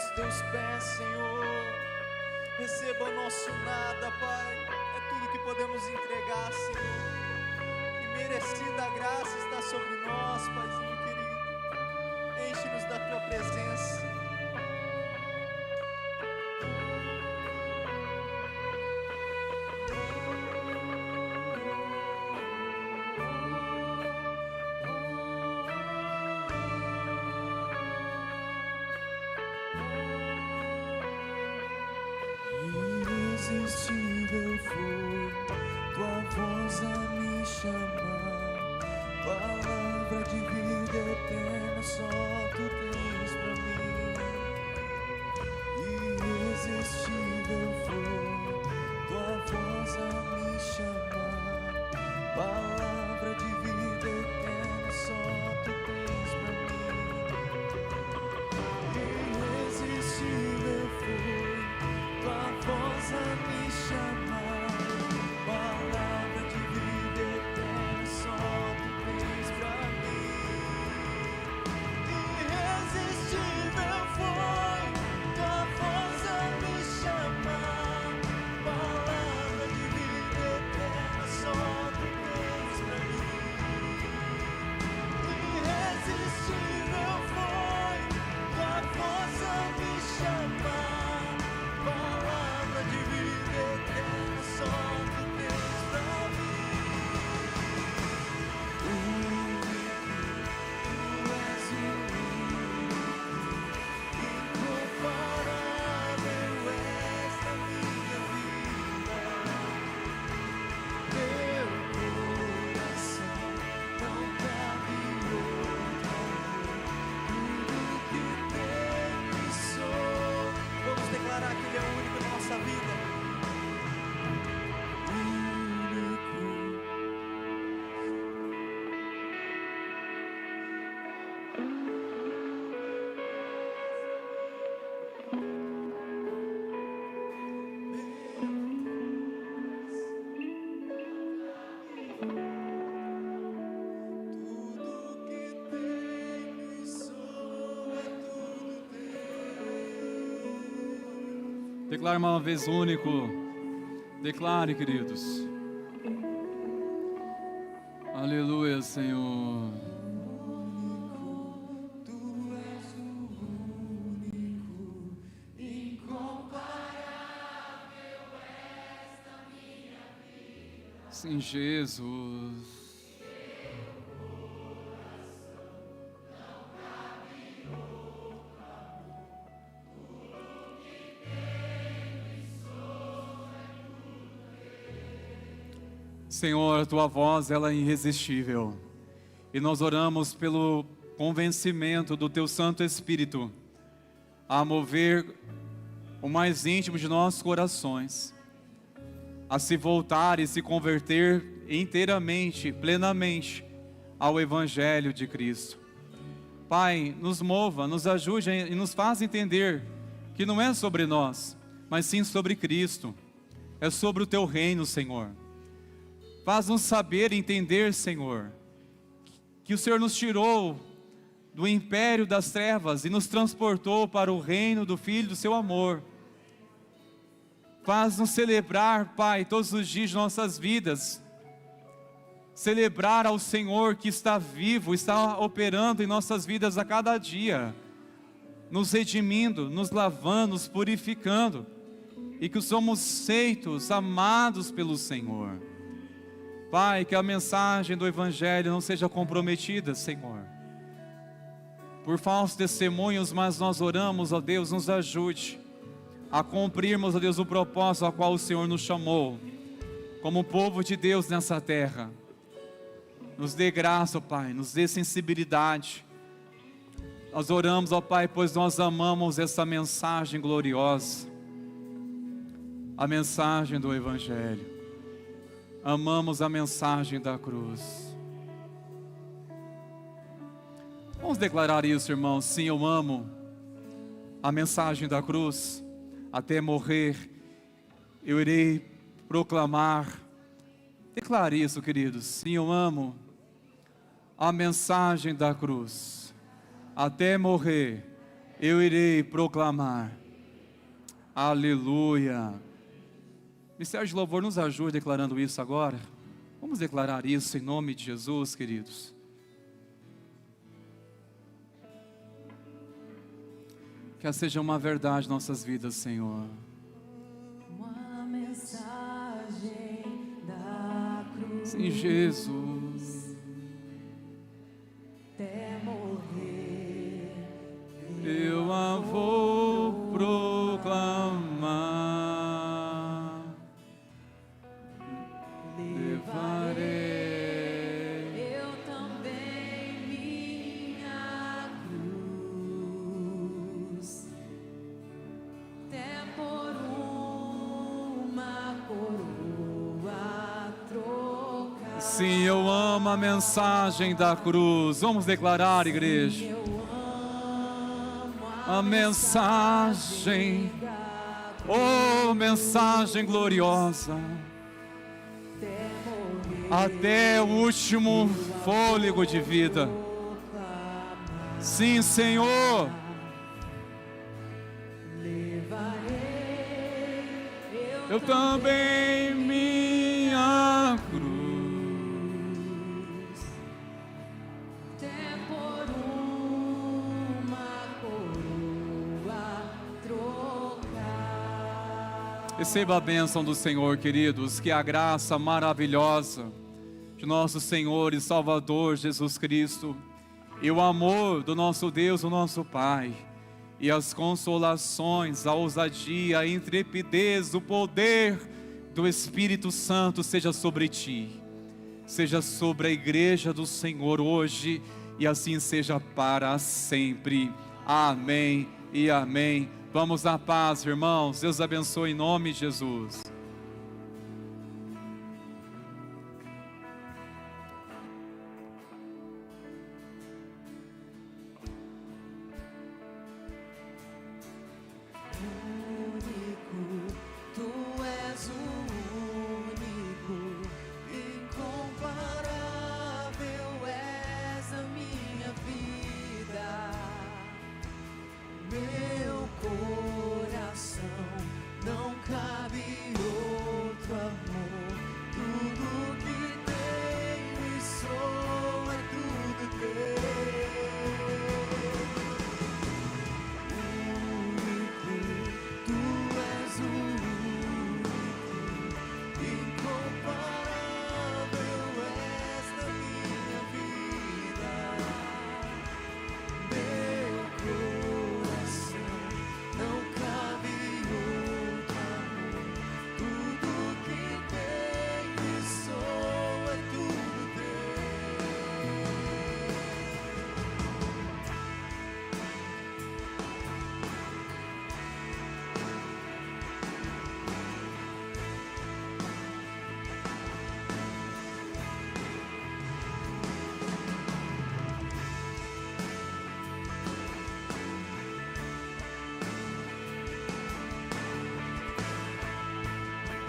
aos teus pés, Senhor. Receba o nosso nada, Pai. É tudo que podemos entregar, Senhor. E merecida a graça está sobre nós, Paizinho querido. Enche-nos da tua presença. Irresistível foi tua voz a me chamar, palavra de vida eterna só tu tens pra mim. Irresistível foi tua voz a me chamar, palavra de vida eterna só tu tens pra mim. Irresistível foi tua voz a me chamar, palavra de vida eterna só tu tens pra mim. Irresistível foi tua voz a me chamar, palavra de vida eterna só tu tens pra mim. Irresistível foi tua voz a me chamar, palavra de vida eterna só tu tens pra mim. Único, tu és o único, incomparável és da minha vida. Meu coração não cabe outro amor, tudo que tenho e sou. Vamos declarar que Ele é único na nossa vida. Único. Tudo que tenho e sou é tudo teu. Declare uma vez único. Declare, queridos. Aleluia, Senhor. Tu és o único, incomparável és da minha vida. Sim, Jesus. Senhor, a tua voz ela é irresistível. E nós oramos pelo convencimento do teu Santo Espírito a mover o mais íntimo de nossos corações, a se voltar e se converter inteiramente, plenamente ao Evangelho de Cristo. Pai, nos mova, nos ajude e nos faz entender que não é sobre nós, mas sim sobre Cristo. É sobre o teu reino, Senhor. Faz-nos saber e entender, Senhor, que o Senhor nos tirou do império das trevas e nos transportou para o reino do Filho do seu amor. Faz-nos celebrar, Pai, todos os dias de nossas vidas, celebrar ao Senhor que está vivo, está operando em nossas vidas a cada dia, nos redimindo, nos lavando, nos purificando, e que somos feitos, amados pelo Senhor. Pai, que a mensagem do Evangelho não seja comprometida, Senhor, por falsos testemunhos, mas nós oramos, ó Deus, nos ajude a cumprirmos, ó Deus, o propósito ao qual o Senhor nos chamou, como povo de Deus nessa terra. Nos dê graça, ó Pai, nos dê sensibilidade. Nós oramos, ó Pai, pois nós amamos essa mensagem gloriosa, a mensagem do Evangelho. Amamos a mensagem da cruz. Vamos declarar isso, irmãos. Sim, eu amo a mensagem da cruz. Até morrer, eu irei proclamar. Declare isso, queridos. Sim, eu amo a mensagem da cruz. Até morrer, eu irei proclamar. Aleluia. Ministério de Louvor, nos ajude declarando isso agora. Vamos declarar isso em nome de Jesus, queridos. Que essa seja uma verdade em nossas vidas, Senhor. Uma mensagem da cruz. Sim, Jesus. Até morrer. Eu a vou proclamar. Levarei. Eu também minha cruz, até por uma coroa trocar. Sim, eu amo a mensagem da cruz. Vamos declarar, igreja. Eu amo A mensagem, oh, mensagem gloriosa, até o último fôlego de vida. Sim, Senhor. Eu também minha cruz. até por uma coroa trocar. Receba a bênção do Senhor, queridos, que a graça maravilhosa de nosso Senhor e Salvador Jesus Cristo, e o amor do nosso Deus, o nosso Pai, e as consolações, a ousadia, a intrepidez, o poder do Espírito Santo seja sobre ti, seja sobre a igreja do Senhor hoje, e assim seja para sempre. Amém e amém. Vamos na paz, irmãos. Deus abençoe em nome de Jesus.